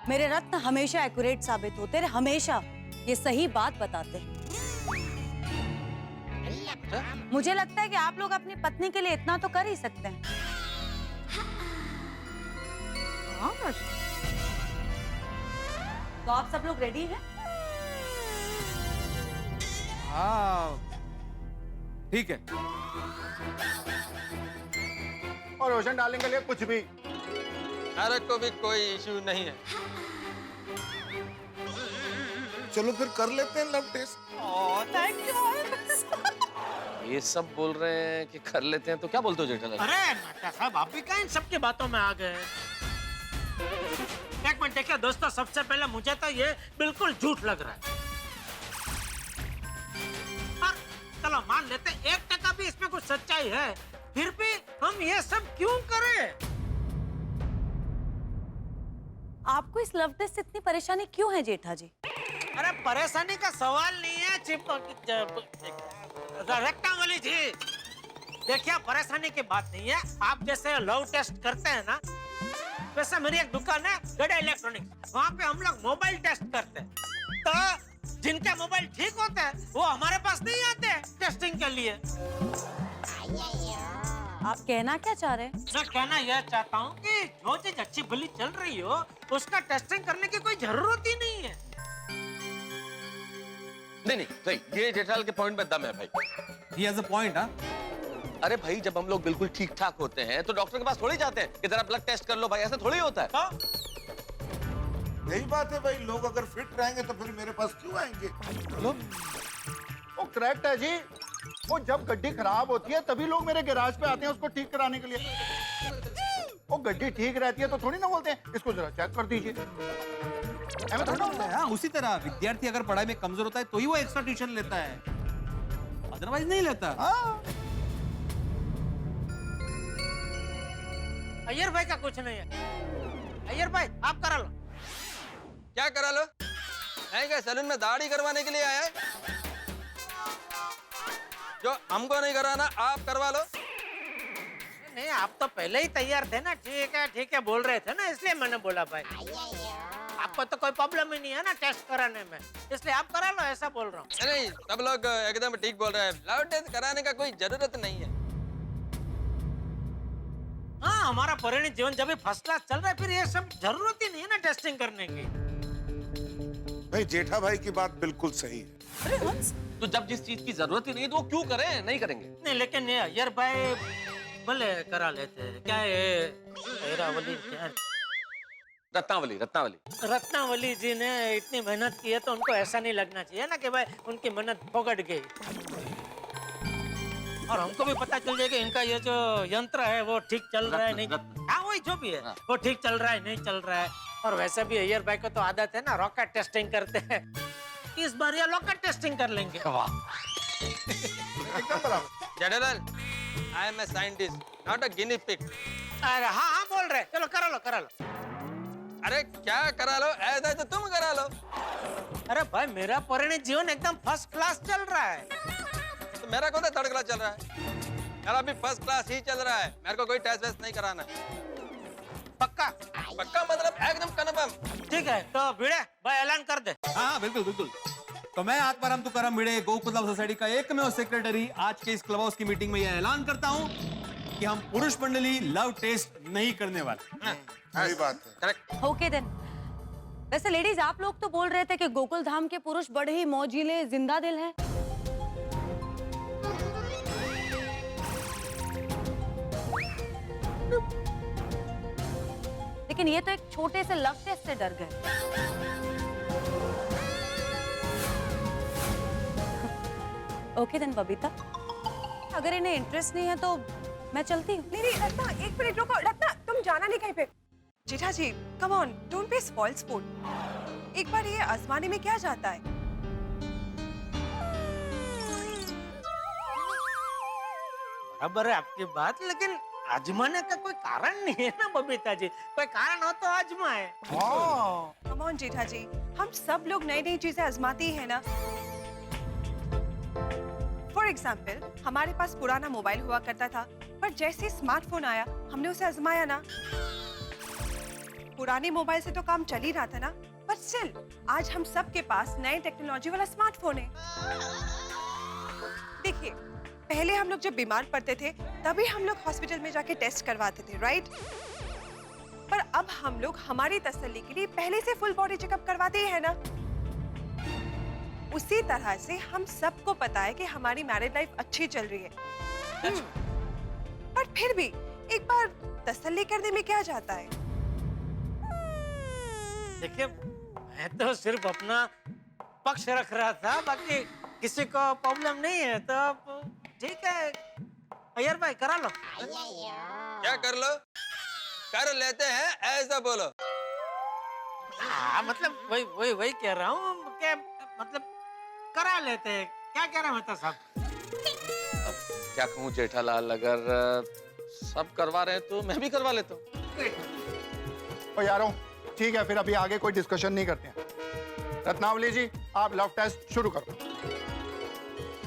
मेरे रत्न हमेशा एक्यूरेट साबित होते रहे, हमेशा ये सही बात बताते हैं। मुझे लगता है कि आप लोग अपनी पत्नी के लिए इतना तो कर ही सकते हैं। तो आप सब लोग रेडी हैं? हाँ, ठीक है। और रोशन डार्लिंग के लिए कुछ भी। अरे को भी कोई इश्यू नहीं है। चलो फिर कर लेते हैं लव टेस्ट। Thank you. ये सब बोल रहे हैं कि कर लेते हैं, तो क्या बोलते हो जेठालाल? अरे नाटा साहब, आप भी कहीं इन सबकी बातों में आ गए। एक मिनट देखिए दोस्तों, सबसे पहले मुझे तो ये बिल्कुल झूठ लग रहा है। चलो मान लेते 1% भी इसमें कुछ सच्चाई है, फिर भी हम ये सब क्यों करें? आपको इस लव टेस्ट से इतनी परेशानी क्यों है जेठा जी? अरे परेशानी का सवाल नहीं है रत्नावली जी। देखिए परेशानी की बात नहीं है, आप जैसे लव टेस्ट करते हैं ना, वैसे मेरी एक दुकान है गड़ा इलेक्ट्रॉनिक्स, वहाँ पे हम लोग मोबाइल टेस्ट करते हैं। तो जिनके मोबाइल ठीक होते हैं वो हमारे पास नहीं आते टेस्टिंग के लिए। आप कहना क्या चाह रहे हैं? मैं कहना यह चाहता हूँ कि जो चीज अच्छी भली चल रही हो उसका टेस्टिंग करने की कोई जरूरत ही नहीं है। नहीं सही, ये जेठालाल के पॉइंट में दम है भाई। He has a point, हाँ? अरे भाई, जब हम लोग बिल्कुल ठीक ठाक होते हैं तो डॉक्टर के पास थोड़ी जाते हैं कि जरा ब्लड टेस्ट कर लो भाई, ऐसा थोड़ी होता है। यही बात है भाई, लोग अगर फिट रहेंगे तो फिर मेरे पास क्यों आएंगे? वो करेक्ट है जी। वो जब गड्डी खराब होती है तभी लोग मेरे गैराज पे आते हैं उसको ठीक कराने के लिए। वो गड्डी ठीक रहती है तो थोड़ी ना बोलते हैं इसको जरा चेक कर दीजिए। हाँ, उसी तरह विद्यार्थी अगर पढ़ाई में कमजोर होता है तो ही वो एक्स्ट्रा ट्यूशन लेता है, अदरवाइज नहीं लेता। अय्यर भाई का कुछ नहीं है। अय्यर भाई आप करा लो। क्या करा लो? नहीं क्या सैलून में दाढ़ी करवाने के लिए आया है? जो हमको नहीं कराना आप करवा लो। नहीं, आप तो पहले ही तैयार थे ना, ठीक है बोल रहे थे ना, इसलिए मैंने बोला भाई। आपको तो कोई प्रॉब्लम ही नहीं है ना टेस्ट कराने में, इसलिए आप करा लो, ऐसा बोल रहा हूँ। नहीं, सब लोग एकदम ठीक बोल रहे हैं, लव टेस्ट कराने का कोई जरूरत नहीं है। हाँ, हमारा परिणित जीवन जब भी फर्स्ट क्लास चल रहा है, फिर ये सब जरूरत ही नहीं है ना टेस्टिंग करने की। भाई जेठा भाई की बात बिल्कुल सही है। अरे हंस, तो जब जिस चीज की जरूरत ही नहीं है तो वो क्यों करें? नहीं करेंगे। नहीं, लेकिन ये अय्यर भाई भले करा लेते हैं। क्या है रत्नावली जी ने इतनी मेहनत की है तो उनको ऐसा नहीं लगना चाहिए ना कि भाई उनकी मेहनत फोगट गई। और हमको भी पता चल जाए कि इनका ये जो यंत्र है वो ठीक चल रहा है नहीं। हाँ, वही जो भी है वो ठीक चल रहा है नहीं चल रहा है। और वैसे भी अय्यर भाई को तो आदत है ना, रॉकेट टेस्टिंग करते हैं। इस बार ये रॉकेट टेस्टिंग कर लेंगे। Jethalal, I am a scientist, not a guinea pig. अरे हाँ बोल रहे, चलो करा लो। अरे क्या करा लो? ऐसा तो तुम करा लो। अरे भाई, मेरा परिणित जीवन एकदम फर्स्ट क्लास चल रहा है। तो मेरा कौन सा थर्ड क्लास चल रहा है? मेरा भी फर्स्ट क्लास ही चल रहा है। मेरे को कोई टेस्ट वेस्ट नहीं कराना है। पक्का मतलब एकदम कन्फर्म। ठीक है, तो भिड़े भाई ऐलान कर दे। हाँ बिल्कुल। तो मैं आत्माराम तुकाराम भिड़े, गोकुल लव सोसाइटी का एकमेव सेक्रेटरी, आज के इस क्लब हाउस की मीटिंग में यह ऐलान करता हूँ कि हम पुरुष मंडली लव टेस्ट नहीं करने वाले। सही बात है। करेक्ट। Okay then. वैसे लेडीज, आप लोग तो बोल रहे थे कि गोकुल धाम के पुरुष बड़े ही मौजीले जिंदा दिल हैं। लेकिन ये तो एक छोटे से लव टेस्ट से डर गए। ओके देन बबीता, अगर इन्हें इंटरेस्ट नहीं है तो मैं चलती हूँ। नहीं रत्ना, एक मिनट रुको। रत्ना, तुम जाना नहीं कहीं पे। Jetha ji, come on, don't be spoil sport. एक बार ये आजमाने में क्या जाता है? बराबर है आपकी बात, लेकिन आजमाने का कोई कारण नहीं है ना बबीता जी। कोई कारण हो तो आजमाए। कम ऑन जेठा जी, हम सब लोग नई नई चीजें आजमाते ही है ना। फॉर एग्जाम्पल, हमारे पास पुराना मोबाइल हुआ करता था, पर जैसे स्मार्टफोन आया हमने उसे आजमाया ना। पुराने मोबाइल से तो काम चल ही रहा था ना, पर स्टिल आज हम सब के पास नए टेक्नोलॉजी वाला स्मार्टफोन है। देखिए, पहले हम लोग जब बीमार पड़ते थे तभी हम लोग हॉस्पिटल में जाके टेस्ट करवाते थे, राइट? पर अब हम लोग हमारी तसल्ली के लिए पहले से फुल बॉडी चेकअप करवाते ही है ना। उसी तरह से हम सबको पता है कि हमारी मैरिड लाइफ अच्छी चल रही है, पर फिर भी एक बार तसल्ली करने में क्या जाता है? देखिए, मैं तो सिर्फ अपना पक्ष रख रहा था, बाकी किसी को प्रॉब्लम नहीं है तो आप ठीक है अय्यर भाई करा लो। क्या कर लो? कर लेते हैं ऐसा बोलो। हाँ मतलब वही कह रहा हूँ क्या मतलब करा लेते हैं। क्या कह रहे हैं मेहता साहब? क्या कहूँ जेठालाल, अगर सब करवा रहे हैं तो मैं भी करवा लेता हूँ। ओ यारों, ठीक है फिर अभी आगे कोई डिस्कशन नहीं करते हैं। रत्नावली जी, आप लव टेस्ट शुरू करो।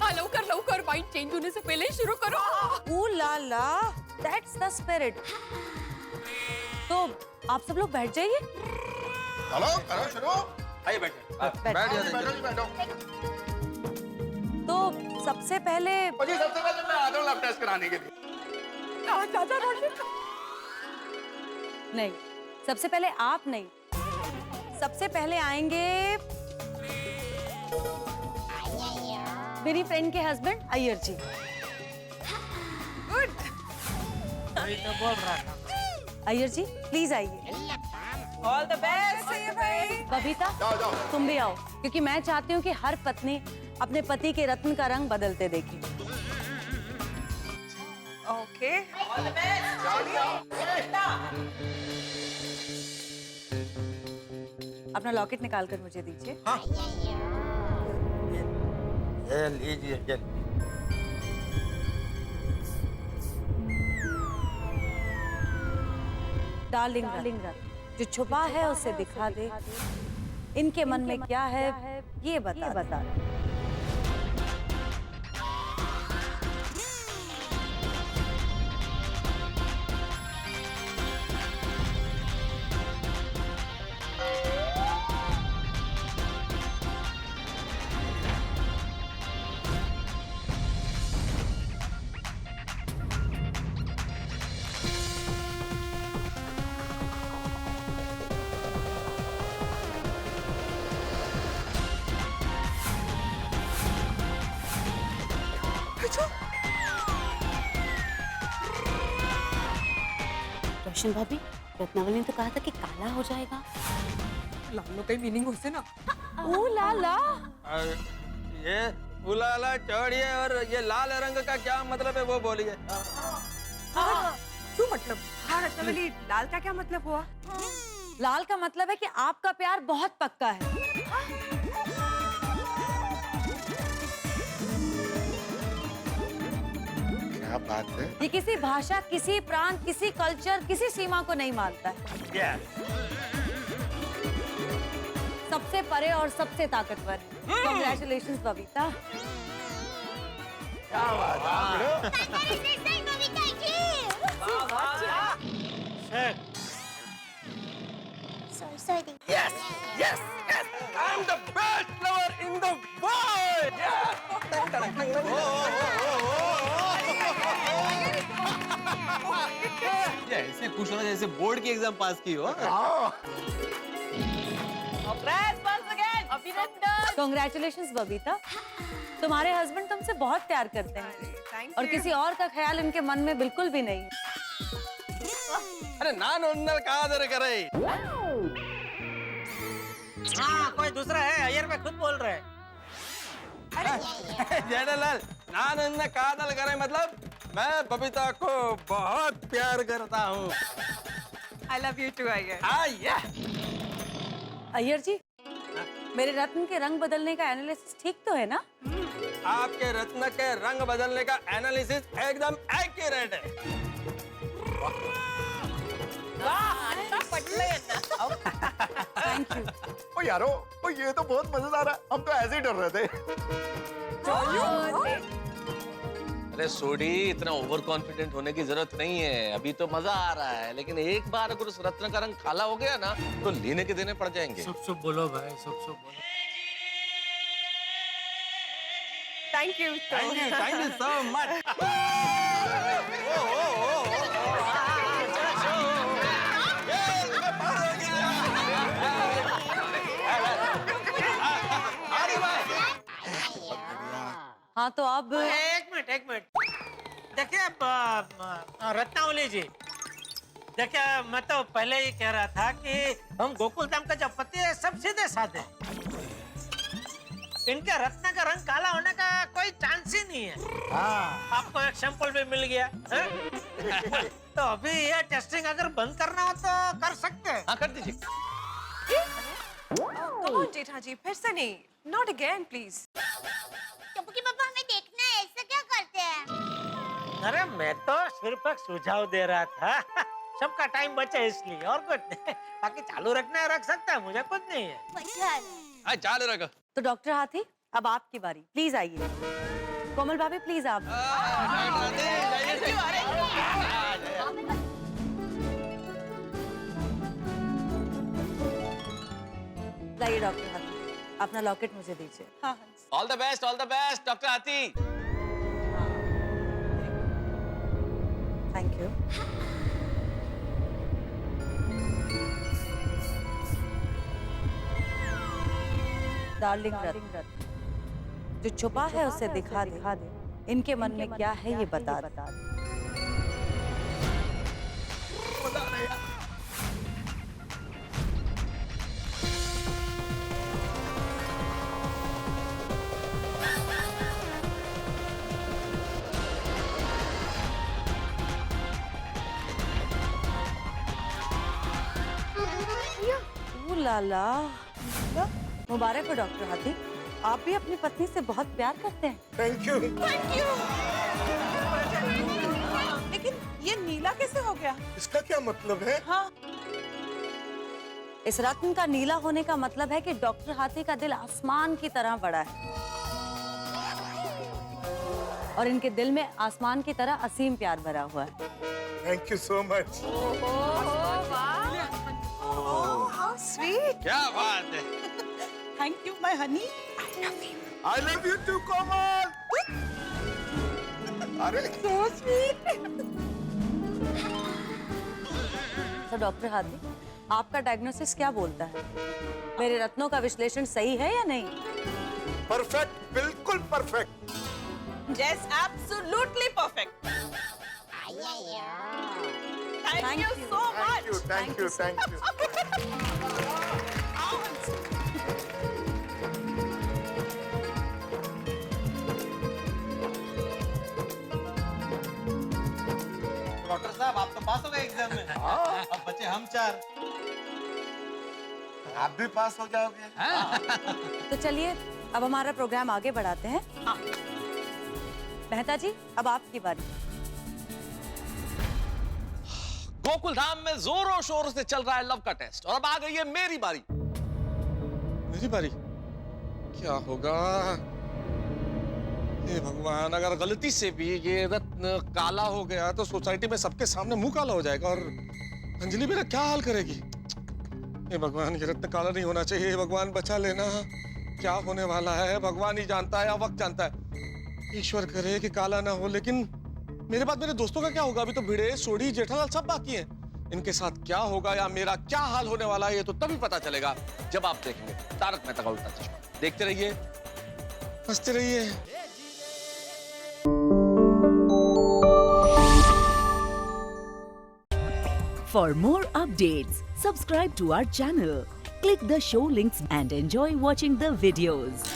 हाँ लवकर माइंड चेंज होने से पहले ही शुरू करो। Ooh la la, that's the spirit. तो आप सब लोग बैठ जाइए। चलो करो शुरू। आइए बैठे। बैठ बैठो जी बैठो। तो सबसे पहले जी सबसे पहले मैं आता हूँ लव टेस्ट कराने के लिए। ज्यादा रोशन नहीं, सबसे पहले आप नहीं, सबसे पहले आएंगे मेरी फ्रेंड के हस्बैंड अय्यर जी। वही तो बोल रहा था। अय्यर जी प्लीज आइए। All the best. बबीता तुम भी आओ, क्योंकि मैं चाहती हूँ कि हर पत्नी अपने पति के रत्न का रंग बदलते देखे। Okay all the best. अपना लॉकेट निकाल कर मुझे दीजिए। हाँ। ये लीजिए ये। डार्लिंग रत्न, जो छुपा है उसे दिखा दे, इनके मन में क्या है ये बता। रोशन भाभी, रत्नावली ने तो कहा था कि काला हो जाएगा। लालो का मीनिंग होसे ना। ओ लाला, ये उलाला छोड़िए और ये लाल रंग का क्या मतलब है वो बोलिए। क्यों मतलब? हाँ रत्नावली, लाल का क्या मतलब हुआ? लाल का मतलब है कि आपका प्यार बहुत पक्का है। क्या बात है? ये किसी भाषा, किसी प्रांत, किसी कल्चर, किसी सीमा को नहीं मानता है। सबसे परे और सबसे ताकतवर है। Congratulations बबीता। क्या बात है? Sorry. Yes, yes, yes. I'm the best lover in the world. ये ऐसे खुश होना जैसे बोर्ड की एग्जाम पास की हो। Congratulations बबीता, तुम्हारे हस्बैंड तुमसे बहुत प्यार करते हैं और किसी और का ख्याल इनके मन में बिल्कुल भी नहीं है। अरे नान उन्नल कादर करे। हाँ कोई दूसरा है, अय्यर भाई खुद बोल रहे हैं। जेठालाल, नान उन्नल कादर करे मतलब मैं बबीता को बहुत प्यार करता हूँ। I love you too, Iyer. Iyer जी, मेरे रत्न के रंग बदलने का एनालिसिस ठीक तो है ना? आपके रत्न के रंग बदलने का एनालिसिस एकदम एक्यूरेट है। Thank you. ओ यारो, ओ ये तो बहुत मजेदार है। हम तो ऐसे ही डर रहे थे। अरे सोडी, इतना ओवर कॉन्फिडेंट होने की जरूरत नहीं है। अभी तो मजा आ रहा है, लेकिन एक बार अगर उस रत्न का रंग काला हो गया ना तो लेने के देने पड़ जाएंगे। सब बोलो भाई, सब बोलो। Thank you so much. हाँ तो अब एक मिनट देखिए रत्नावली जी, देखिए मैं तो पहले ही कह रहा था कि हम गोकुल धाम का जो पति है सब सीधे साधे। इनके रत्न का रंग काला होने का कोई चांस ही नहीं है। आपको एक सैंपल भी मिल गया है? तो अभी ये टेस्टिंग अगर बंद करना हो तो कर सकते हैं। हाँ कर दीजिए। Come on, जेठाजी, फिर से नहीं, not again, please. टपुकी पापा हमें देखना है, ऐसा क्या करते हैं? अरे मैं तो सिर्फ एक सुझाव दे रहा था। सबका टाइम बचे इसलिए, और कुछ नहीं। बाकी चालू रखना है रख सकता है, मुझे कुछ नहीं है। चालू रखो। तो डॉक्टर हाथी अब आपकी बारी, प्लीज आइए। कोमल भाभी प्लीज आप। लाइए डॉक्टर हाथी, अपना लॉकेट मुझे दीजिए। ऑल द बेस्ट डॉक्टर हाथी। Thank you. डार्लिंग रत्न, जो छुपा है उसे दिखा दे। इनके मन में क्या है ये बता दे। लाला, मुबारक हो डॉक्टर हाथी, आप भी अपनी पत्नी से बहुत प्यार करते हैं। Thank you. लेकिन ये नीला कैसे हो गया? इसका क्या मतलब है? हाँ। इस रत्न का नीला होने का मतलब है कि डॉक्टर हाथी का दिल आसमान की तरह बड़ा है और इनके दिल में आसमान की तरह असीम प्यार भरा हुआ है। Thank you so much. How sweet. क्या बात है। Thank you my Honey. I love you too, कोमल। अरे So sweet. तो डॉक्टर हाथी, आपका डायग्नोसिस क्या बोलता है? मेरे रत्नों का विश्लेषण सही है या नहीं? परफेक्ट, बिल्कुल perfect. Yes, absolutely perfect. Thank you so much. Thank you. Doctor साहब आप तो पास हो गए एग्जाम में। अब बचे हम 4। आप भी पास हो जाओगे। तो चलिए अब हमारा प्रोग्राम आगे बढ़ाते हैं। मेहता जी अब आपकी बारी। गोकुल धाम में जोरों शोरों से चल रहा है लव का टेस्ट और अब आ गई है मेरी बारी। मेरी बारी? क्या होगा? हे भगवान, अगर गलती से भी ये रत्न काला हो गया तो सोसाइटी में सबके सामने मुंह काला हो जाएगा और अंजलि मेरा क्या हाल करेगी? हे भगवान, ये रत्न काला नहीं होना चाहिए। भगवान बचा लेना। क्या होने वाला है भगवान ही जानता है या वक्त जानता है। ईश्वर करे कि काला ना हो। लेकिन मेरे बाद मेरे दोस्तों का क्या होगा? अभी तो भिड़े, सोढ़ी, जेठालाल सब बाकी हैं। इनके साथ क्या होगा या मेरा क्या हाल होने वाला है ये तो तभी पता चलेगा जब आप देखेंगे तारक मेहता का उल्टा चश्मा। देखते रहिए, हंसते रहिए। For more updates, subscribe to our channel, click the show links and enjoy watching the videos.